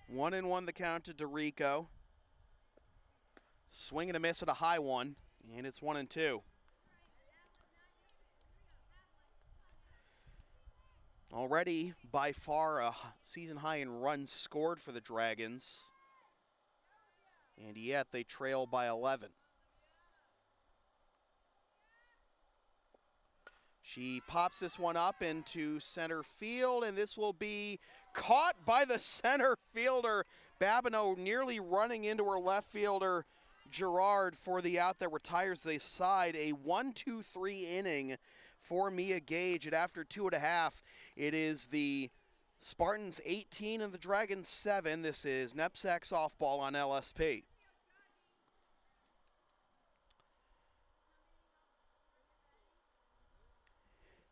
One and one the count to DeRico. Swing and a miss at a high one, and it's 1-2. Already, by far, a season high in runs scored for the Dragons. And yet, they trail by 11. She pops this one up into center field, and this will be caught by the center fielder. Babineau nearly running into her left fielder, Gerard, for the out that retires the side. A 1-2-3 inning for Mia Gage, and after 2.5, it is the Spartans 18 and the Dragons 7. This is NEPSAC softball on LSP.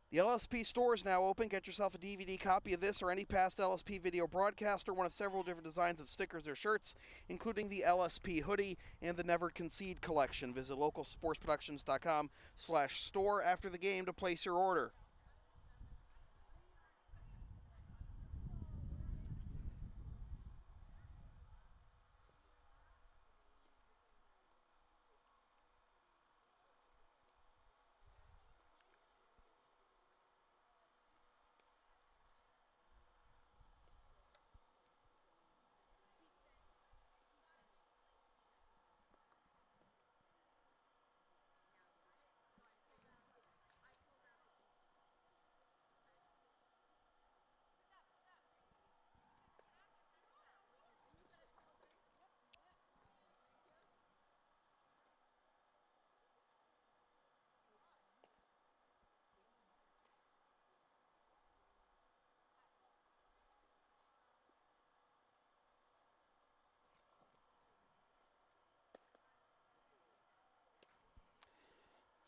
The LSP store is now open. Get yourself a DVD copy of this or any past LSP video broadcast or one of several different designs of stickers or shirts, including the LSP hoodie and the Never Concede collection. Visit localsportsproductions.com/store after the game to place your order.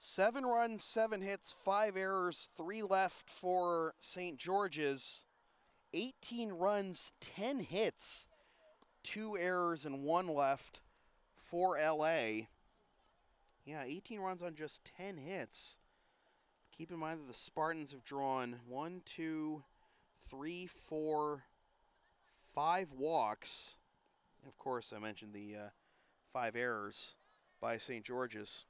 Seven runs, 7 hits, 5 errors, 3 left for St. George's. 18 runs, 10 hits, 2 errors, and 1 left for LA. Yeah, 18 runs on just 10 hits. Keep in mind that the Spartans have drawn 1, 2, 3, 4, 5 walks. And of course, I mentioned the 5 errors by St. George's.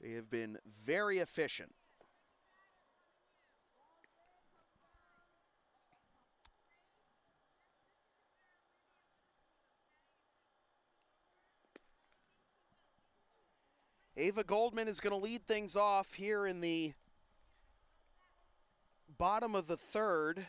They have been very efficient. Ava Goldman is going to lead things off here in the bottom of the third.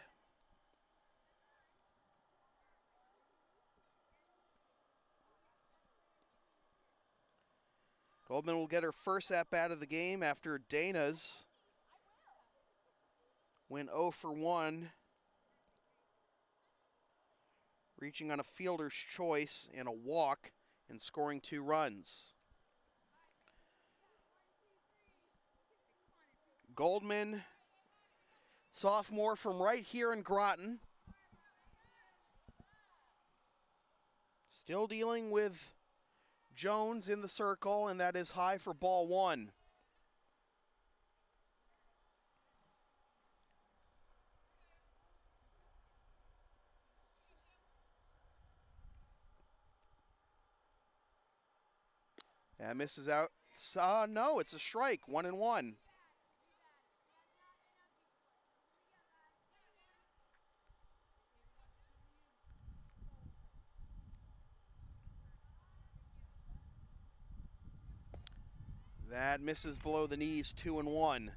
Goldman will get her first at-bat of the game after Dana's went 0 for 1, reaching on a fielder's choice and a walk and scoring 2 runs. Goldman, sophomore from right here in Groton, still dealing with Jones in the circle, and that is high for ball 1. That misses out. No, it's a strike. 1-1. That misses below the knees, 2-1.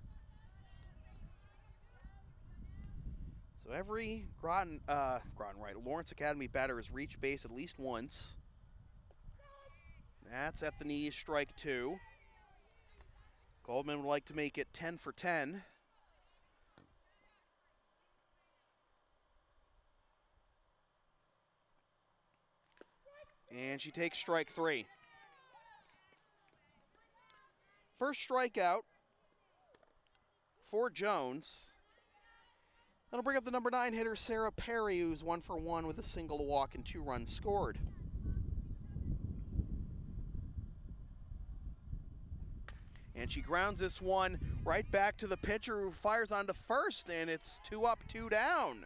So every Lawrence Academy batter has reached base at least once. That's at the knees, strike 2. Goldman would like to make it 10 for 10. And she takes strike 3. First strikeout for Jones. That'll bring up the number 9 hitter, Sara Perry, who's 1 for 1 with a single walk and 2 runs scored. And she grounds this one right back to the pitcher, who fires onto first, and it's 2 up, 2 down.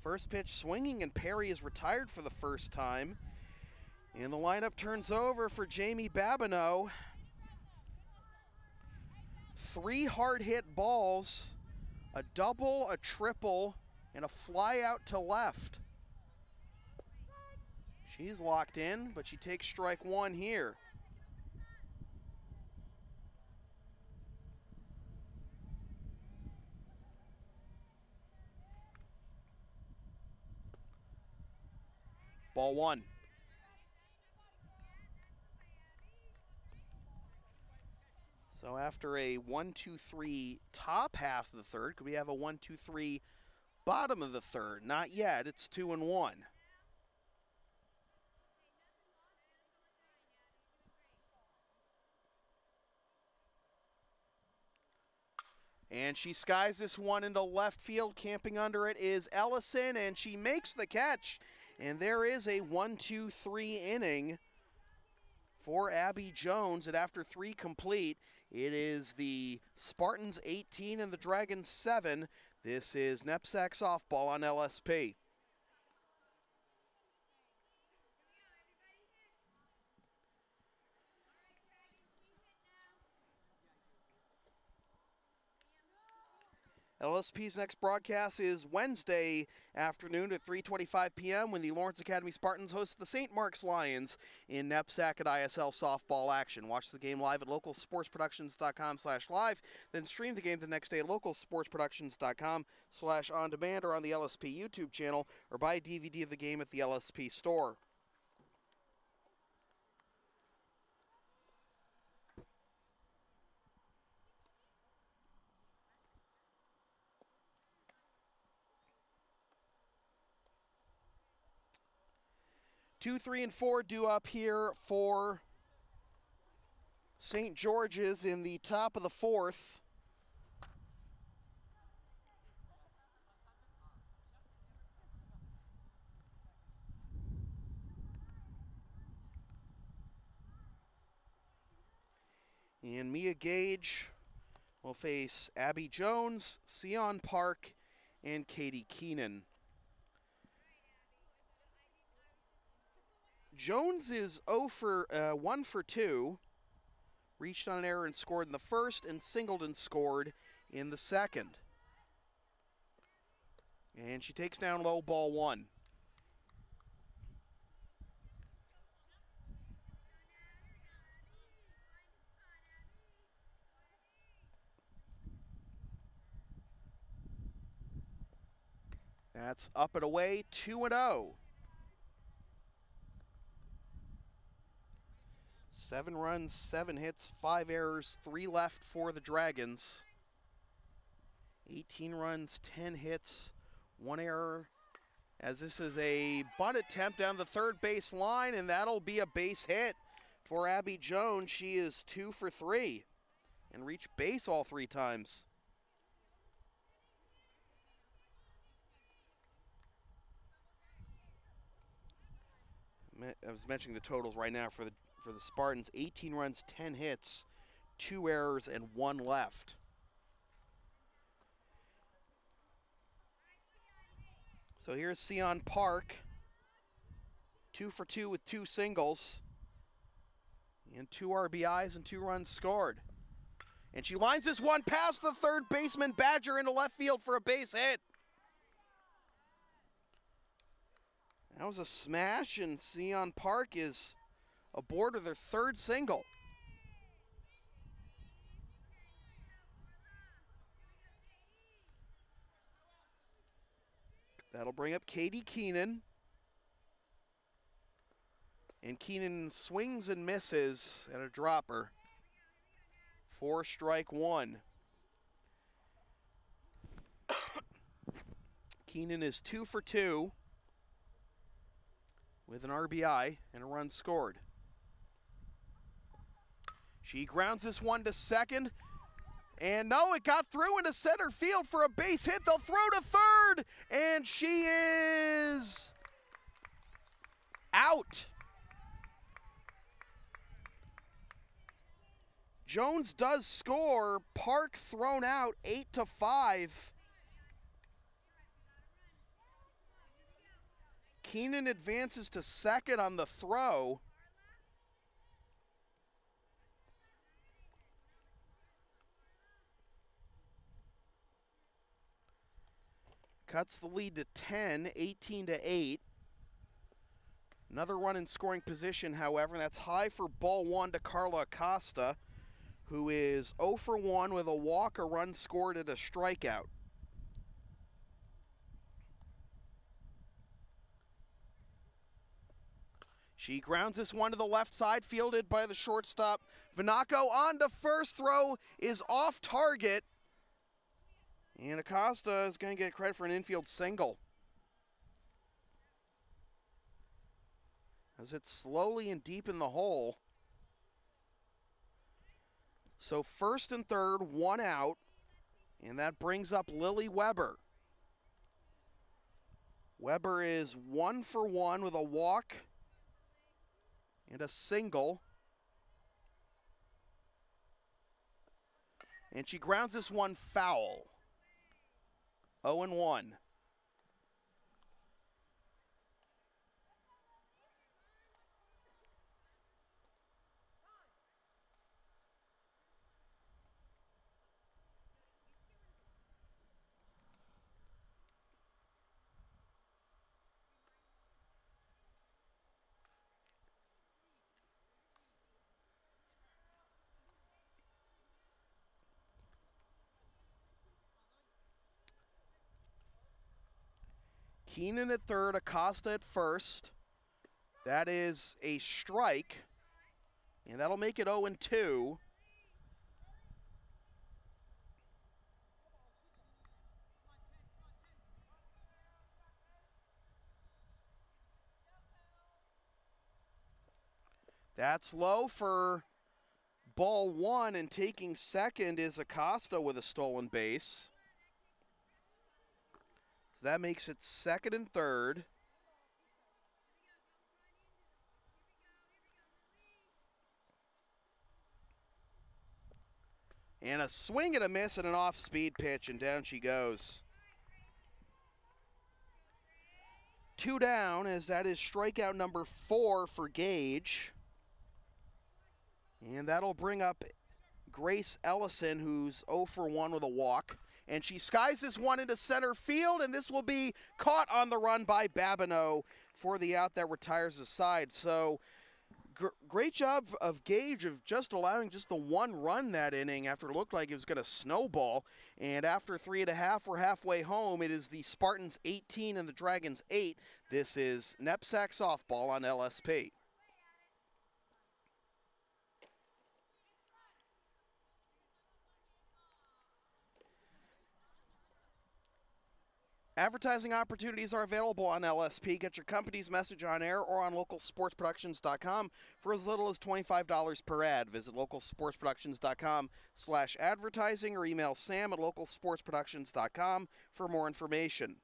First pitch swinging, and Perry is retired for the first time. And the lineup turns over for Jamie Babineau. 3 hard hit balls, a double, a triple, and a fly out to left. She's locked in, but she takes strike 1 here. Ball 1. So after a 1-2-3 top half of the third, could we have a 1-2-3 bottom of the third? Not yet. It's 2-1. And she skies this one into left field. Camping under it is Ellison, and she makes the catch. And there is a 1-2-3 inning for Abby Jones. And after 3 complete, it is the Spartans 18 and the Dragons 7. This is NEPSAC softball on LSP. LSP's next broadcast is Wednesday afternoon at 3:25 p.m. when the Lawrence Academy Spartans host the St. Mark's Lions in NEPSAC and ISL softball action. Watch the game live at localsportsproductions.com/live, then stream the game the next day at localsportsproductions.com/on-demand or on the LSP YouTube channel, or buy a DVD of the game at the LSP store. Two, 3, and 4 due up here for St. George's in the top of the 4th. And Mia Gage will face Abby Jones, Sion Park, and Katie Keenan. Jones is 1 for 2. Reached on an error and scored in the first, and singled and scored in the second. And she takes down low, ball 1. That's up and away, 2-0. 7 runs, 7 hits, 5 errors, 3 left for the Dragons. 18 runs, 10 hits, 1 error, as this is a bunt attempt down the third base line, and that'll be a base hit for Abby Jones. She is 2 for 3 and reached base all 3 times. I was mentioning the totals right now for the Spartans. 18 runs, 10 hits, 2 errors, and 1 left. So here's Sion Park, 2 for 2 with 2 singles, and 2 RBIs and 2 runs scored. And she lines this one past the third baseman Badger into left field for a base hit. That was a smash, and Sion Park is aboard with their third single. That'll bring up Katie Keenan. And Keenan swings and misses at a dropper. 4-strike one. Keenan is 2 for 2 with an RBI and a run scored. She grounds this one to second. And no, it got through into center field for a base hit. They'll throw to third. And she is out. Jones does score. Park thrown out 8-5. Keenan advances to second on the throw. Cuts the lead to 10, 18-8. Another run in scoring position, however. That's high for ball one to Carla Acosta, who is 0 for 1 with a walk, a run scored, and a strikeout. She grounds this one to the left side, fielded by the shortstop. Vanaco on to first, throw is off target. And Acosta is going to get credit for an infield single. As it's slowly and deep in the hole. So first and third, one out. And that brings up Lily Weber. Weber is 1 for 1 with a walk and a single. And she grounds this one foul. 0-1. Keenan at third, Acosta at first. That is a strike, and that'll make it 0-2. That's low for ball one, and taking second is Acosta with a stolen base. So that makes it second and third. And a swing and a miss and an off-speed pitch, and down she goes. 2 down, as that is strikeout number 4 for Gage. And that'll bring up Grace Ellison, who's 0 for 1 with a walk. And she skies this one into center field, and this will be caught on the run by Babineau for the out that retires the side. So great job of Gage of just allowing just the one run that inning after it looked like it was going to snowball. And after 3.5, we're halfway home. It is the Spartans 18 and the Dragons 8. This is NEPSAC softball on LSP. Advertising opportunities are available on LSP. Get your company's message on air or on localsportsproductions.com for as little as $25 per ad. Visit localsportsproductions.com/advertising or email Sam at localsportsproductions.com for more information.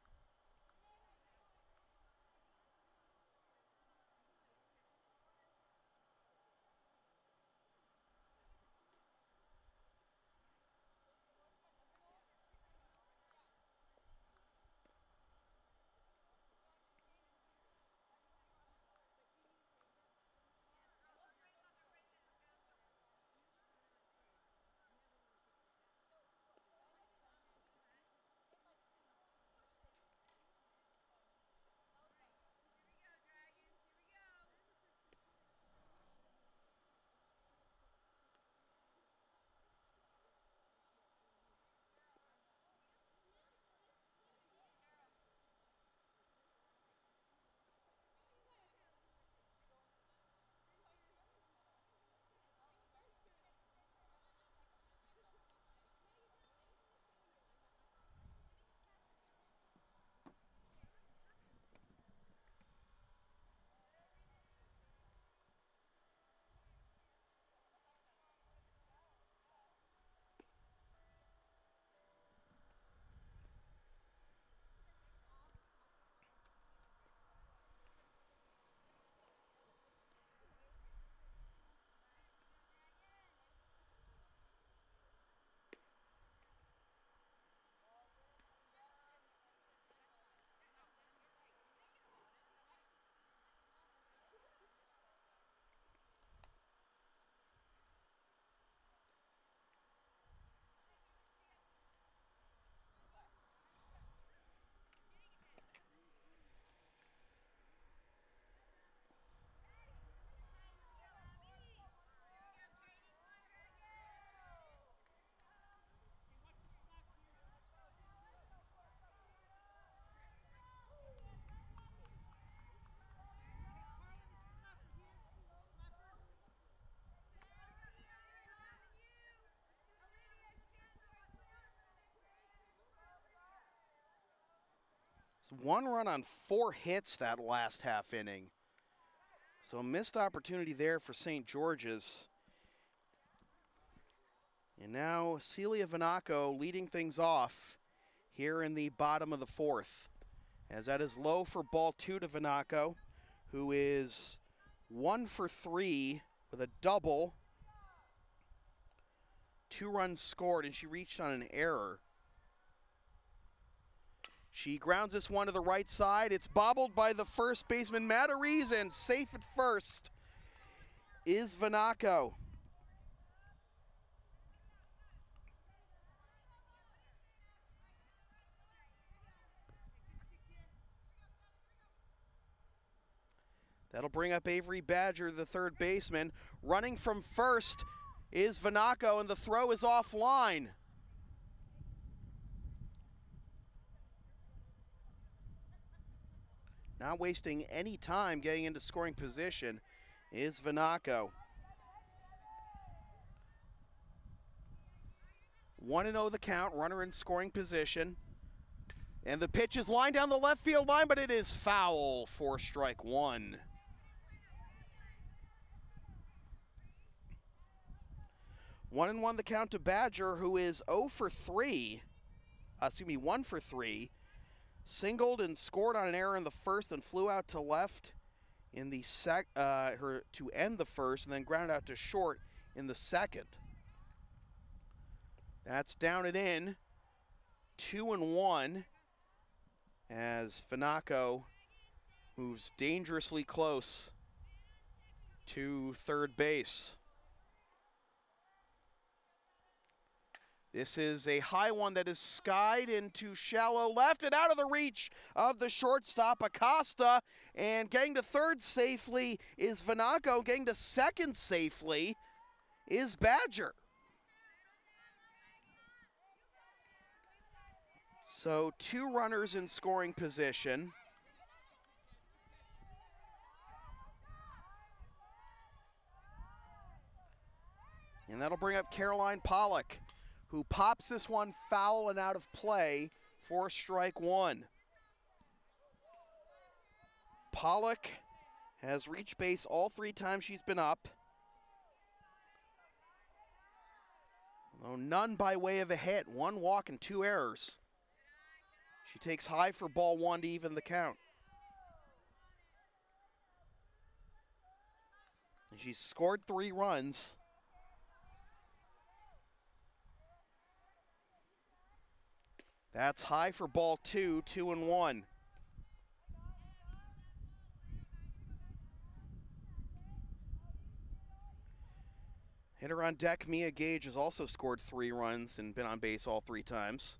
1 run on 4 hits that last half inning. So missed opportunity there for St. George's. And now Celia Vanaco leading things off here in the bottom of the 4th. As that is low for ball 2 to Vanaco, who is 1 for 3 with a double. 2 runs scored, and she reached on an error. She grounds this one to the right side. It's bobbled by the first baseman, Matarese, and safe at first is Vanaco. That'll bring up Avery Badger, the third baseman. Running from first is Vanaco, and the throw is offline. Not wasting any time getting into scoring position is Vanaco. 1-0 the count, runner in scoring position. And the pitch is lined down the left field line, but it is foul for strike 1. 1-1 the count to Badger, who is 1 for 3. Singled and scored on an error in the first and flew out to left in the to end the first, and then grounded out to short in the second. That's down and in. 2-1 as Vanaco moves dangerously close to third base. This is a high one that is skied into shallow left and out of the reach of the shortstop, Acosta. And getting to third safely is Vanaco. Getting to second safely is Badger. So 2 runners in scoring position. And that'll bring up Caroline Pollock, who pops this one foul and out of play for strike 1. Pollock has reached base all 3 times she's been up, though none by way of a hit. 1 walk and 2 errors. She takes high for ball 1 to even the count. And she's scored 3 runs. That's high for ball 2, 2-1. Hitter on deck, Mia Gage, has also scored 3 runs and been on base all 3 times.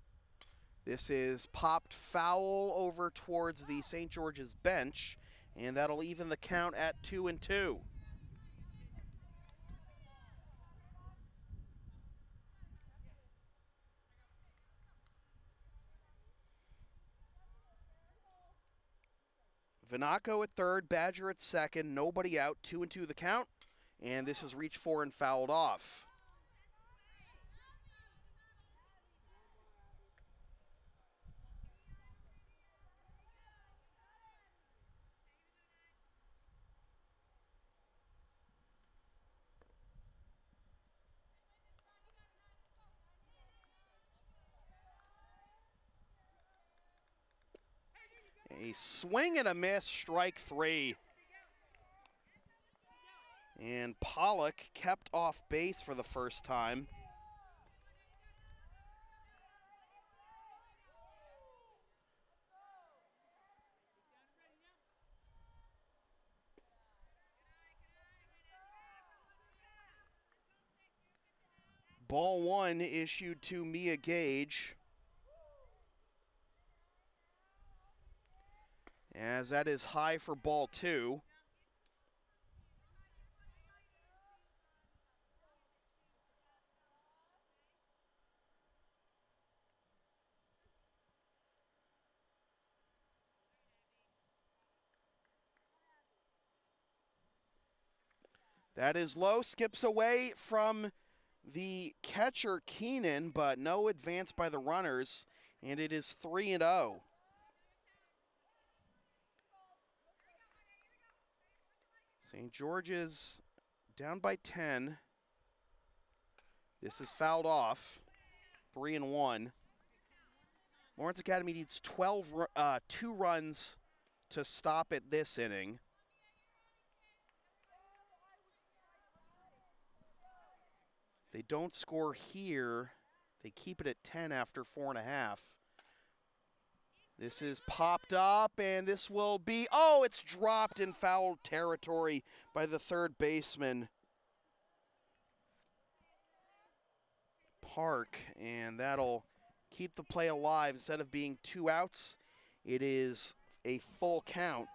This is popped foul over towards the St. George's bench, and that'll even the count at 2-2. Vanaco at third, Badger at second, nobody out, 2-2 the count, and this is reached for and fouled off. A swing and a miss, strike 3. And Pollock kept off base for the first time. Ball 1 issued to Mia Gage, as that is high for ball 2. That is low, skips away from the catcher Keenan, but no advance by the runners, and it is 3-0. St. George's down by 10. This is fouled off. 3-1. Lawrence Academy needs 2 runs to stop it this inning. They don't score here. They keep it at 10 after 4.5. This is popped up, and this will be, oh, it's dropped in foul territory by the third baseman, Park, and that'll keep the play alive. Instead of being 2 outs, it is a full count.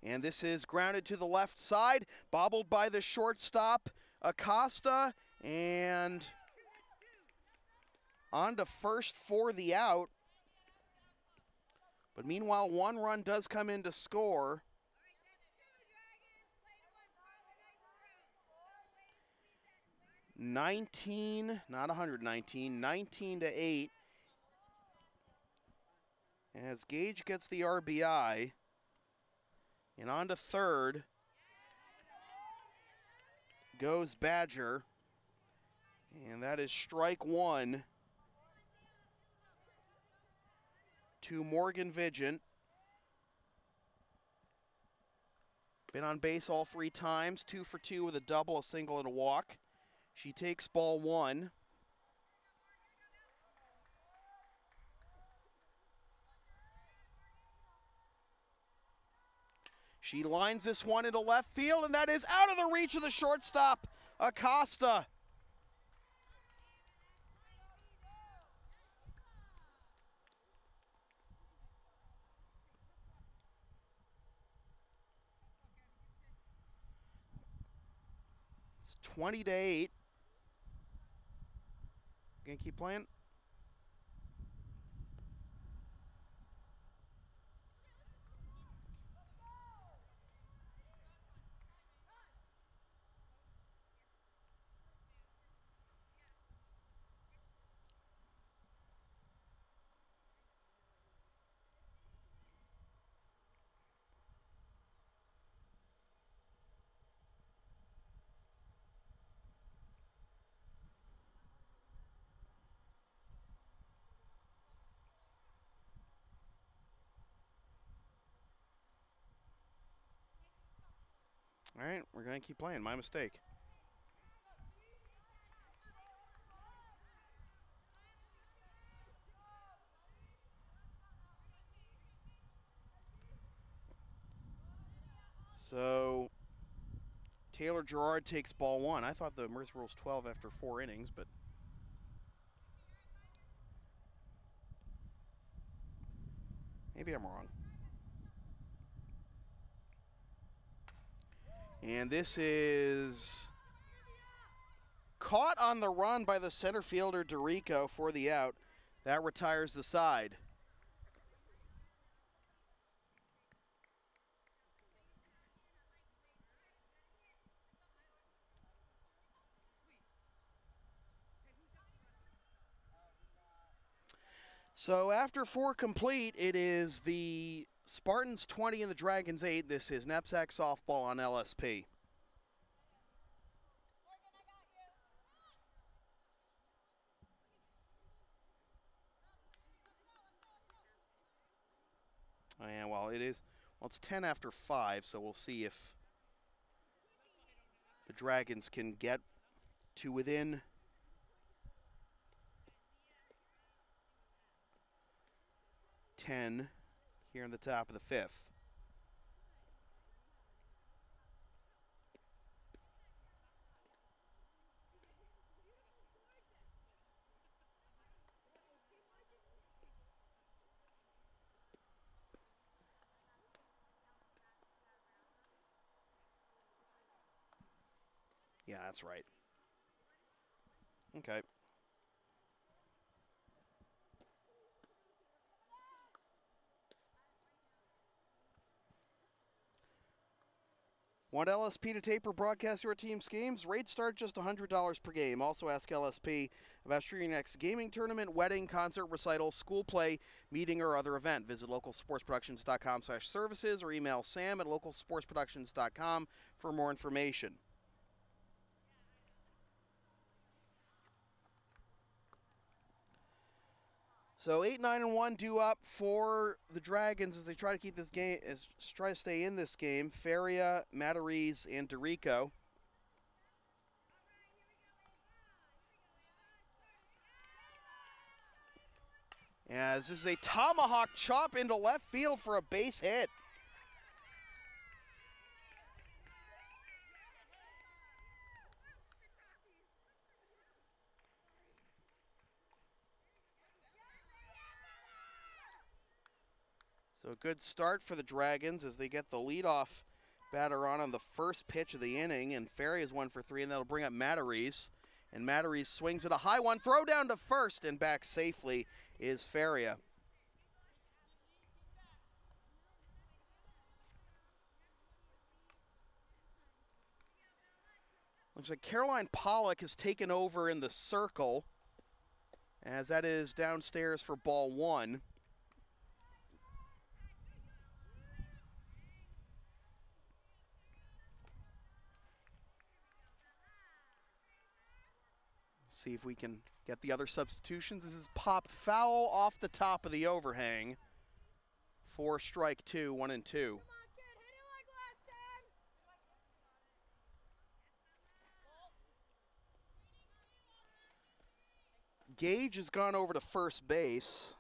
And this is grounded to the left side, bobbled by the shortstop, Acosta, and on to first for the out. But meanwhile, 1 run does come in to score. Not 119, 19-8. As Gage gets the RBI. And on to third goes Badger. And that is strike 1 to Morgan Vigent. Been on base all 3 times, 2 for 2 with a double, a single, and a walk. She takes ball 1. She lines this one into left field, and that is out of the reach of the shortstop, Acosta. It's 20-8. Gonna keep playing? All right, we're going to keep playing. My mistake. So, Taylor Gerard takes ball 1. I thought the Mercer rule's 12 after 4 innings, but maybe I'm wrong. And this is caught on the run by the center fielder, DeRico, for the out. That retires the side. So after 4 complete, it is the Spartans 20 and the Dragons 8. This is NEPSAC softball on LSP. And well, it's 10 after 5, so we'll see if the Dragons can get to within 10 here in the top of the 5th. Yeah, that's right. Okay. Want LSP to tape or broadcast your team's games? Rates start just $100 per game. Also ask LSP about streaming your next gaming tournament, wedding, concert, recital, school play, meeting, or other event. Visit localsportsproductions.com/services or email sam@localsportsproductions.com for more information. So 8-9-1 due up for the Dragons as they try to keep this game, try to stay in this game. Feria, Matarese, and Dorico. As this is a tomahawk chop into left field for a base hit. So a good start for the Dragons as they get the leadoff batter on the first pitch of the inning, and Feria is 1 for 3, and that'll bring up Matarese. And Matarese swings at a high one, throw down to first, and back safely is Feria. Looks like Caroline Pollock has taken over in the circle, as that is downstairs for ball 1. See if we can get the other substitutions. This is popped foul off the top of the overhang for strike 2, 1-2. Gage has gone over to first base.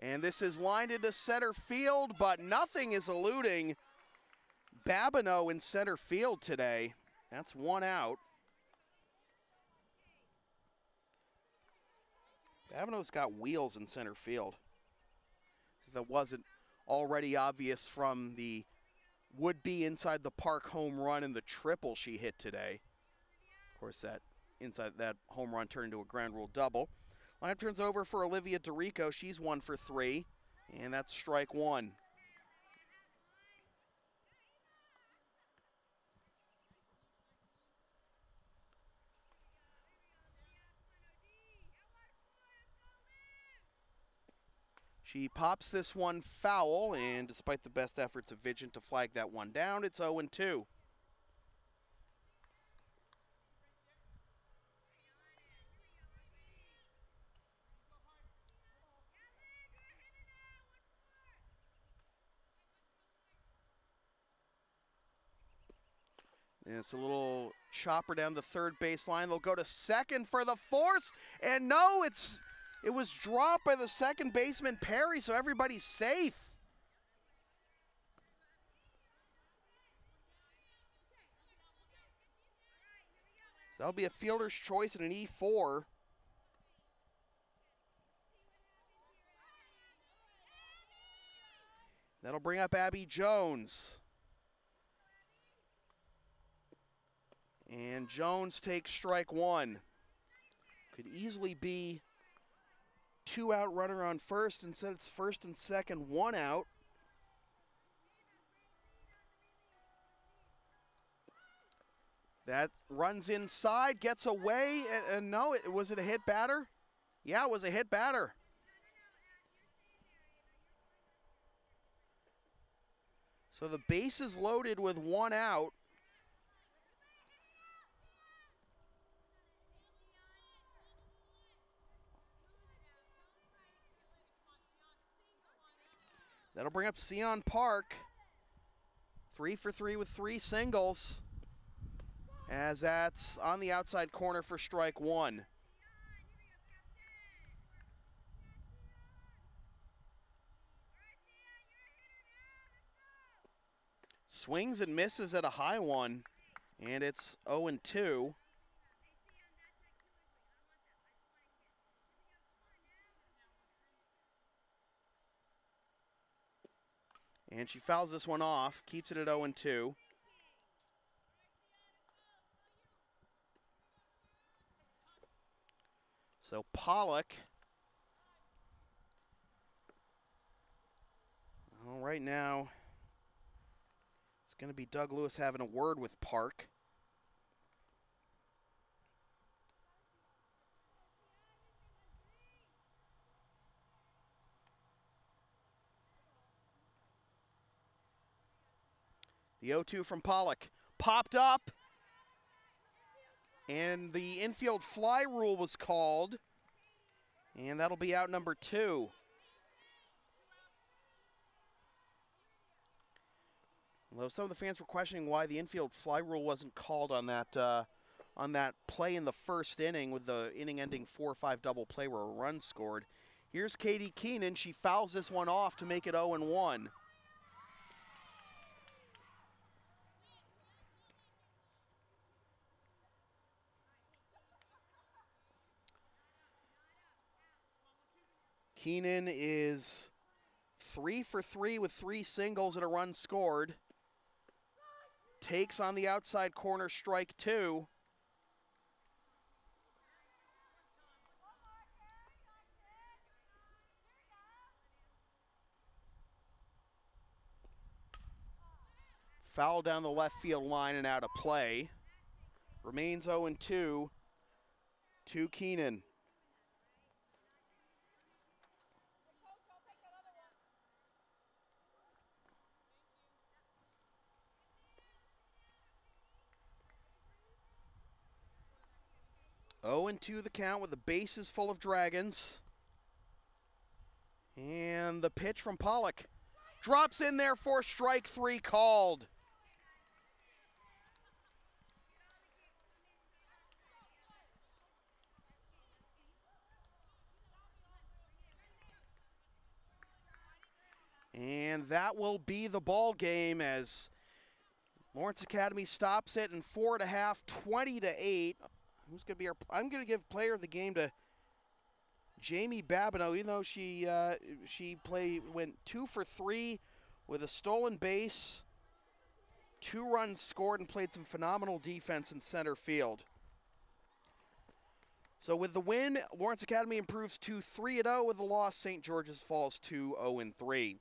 And this is lined into center field, but nothing is eluding Babineau in center field today. That's 1 out. Babineau's got wheels in center field. That wasn't already obvious from the would-be inside the park home run and the triple she hit today. Of course, that inside that home run turned into a ground rule double. Lineup turns over for Olivia Dorico. She's 1 for 3, and that's strike 1. She pops this one foul, and despite the best efforts of Vigent to flag that one down, it's 0-2. And it's a little chopper down the third baseline. They'll go to second for the force, and no, it was dropped by the second baseman, Perry, so everybody's safe. So that'll be a fielder's choice and an E4. That'll bring up Abby Jones. And Jones takes strike 1. Could easily be 2 out runner on first. Instead it's first and second, 1 out. That runs inside, gets away, and no, was it a hit batter? Yeah, it was a hit batter. So the base is loaded with 1 out. That'll bring up Sion Park. 3 for 3 with 3 singles, as that's on the outside corner for strike 1. Swings and misses at a high one, and it's 0-2. And she fouls this one off, keeps it at 0-2. So Pollock right now, it's going to be Doug Lewis having a word with Park. The 0-2 from Pollock. Popped up. And the infield fly rule was called. And that'll be out number 2. Although some of the fans were questioning why the infield fly rule wasn't called on that play in the first inning with the inning-ending 4-5 double play where a run scored. Here's Katie Keenan. She fouls this one off to make it 0-1. Keenan is 3 for 3 with 3 singles and a run scored. Takes on the outside corner, strike 2. Foul down the left field line and out of play. Remains 0-2 to Keenan. Oh, 0-2 the count with the bases full of Dragons. And the pitch from Pollock. Drops in there for strike 3 called. And that will be the ball game as Lawrence Academy stops it in 4.5, 20-8. Who's going to be our? I'm going to give player of the game to Jamie Babineau, even though she went 2 for 3 with a stolen base, 2 runs scored, and played some phenomenal defense in center field. So with the win, Lawrence Academy improves to 3-0. With the loss, St. George's falls to 0-3.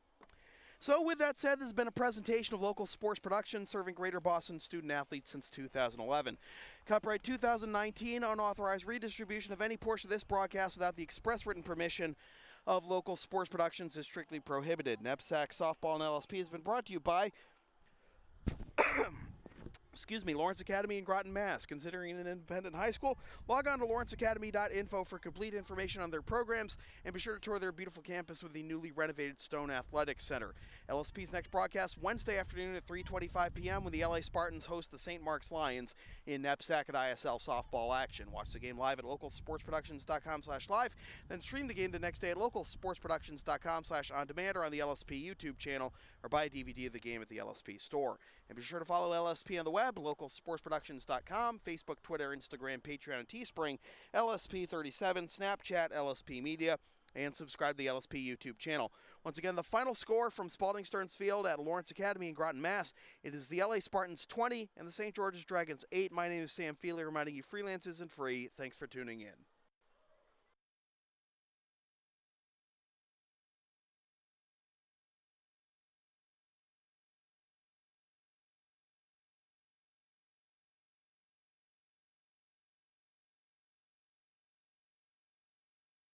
So with that said, this has been a presentation of local sports production serving Greater Boston student-athletes since 2011. Copyright 2019, unauthorized redistribution of any portion of this broadcast without the express written permission of local sports productions is strictly prohibited. NEPSAC Softball and LSP has been brought to you by Lawrence Academy in Groton, Mass. Considering an independent high school, log on to lawrenceacademy.info for complete information on their programs, and be sure to tour their beautiful campus with the newly renovated Stone Athletic Center. LSP's next broadcast Wednesday afternoon at 3:25 p.m. when the LA Spartans host the St. Mark's Lions in NEPSAC at ISL softball action. Watch the game live at localsportsproductions.com/live, then stream the game the next day at localsportsproductions.com/on-demand or on the LSP YouTube channel, or buy a DVD of the game at the LSP store. And be sure to follow LSP on the web, localsportsproductions.com, Facebook, Twitter, Instagram, Patreon, and Teespring, LSP37, Snapchat, LSP Media, and subscribe to the LSP YouTube channel. Once again, the final score from Spalding Stearns Field at Lawrence Academy in Groton, Mass. It is the LA Spartans 20 and the St. George's Dragons 8. My name is Sam Feely, reminding you freelance isn't free. Thanks for tuning in.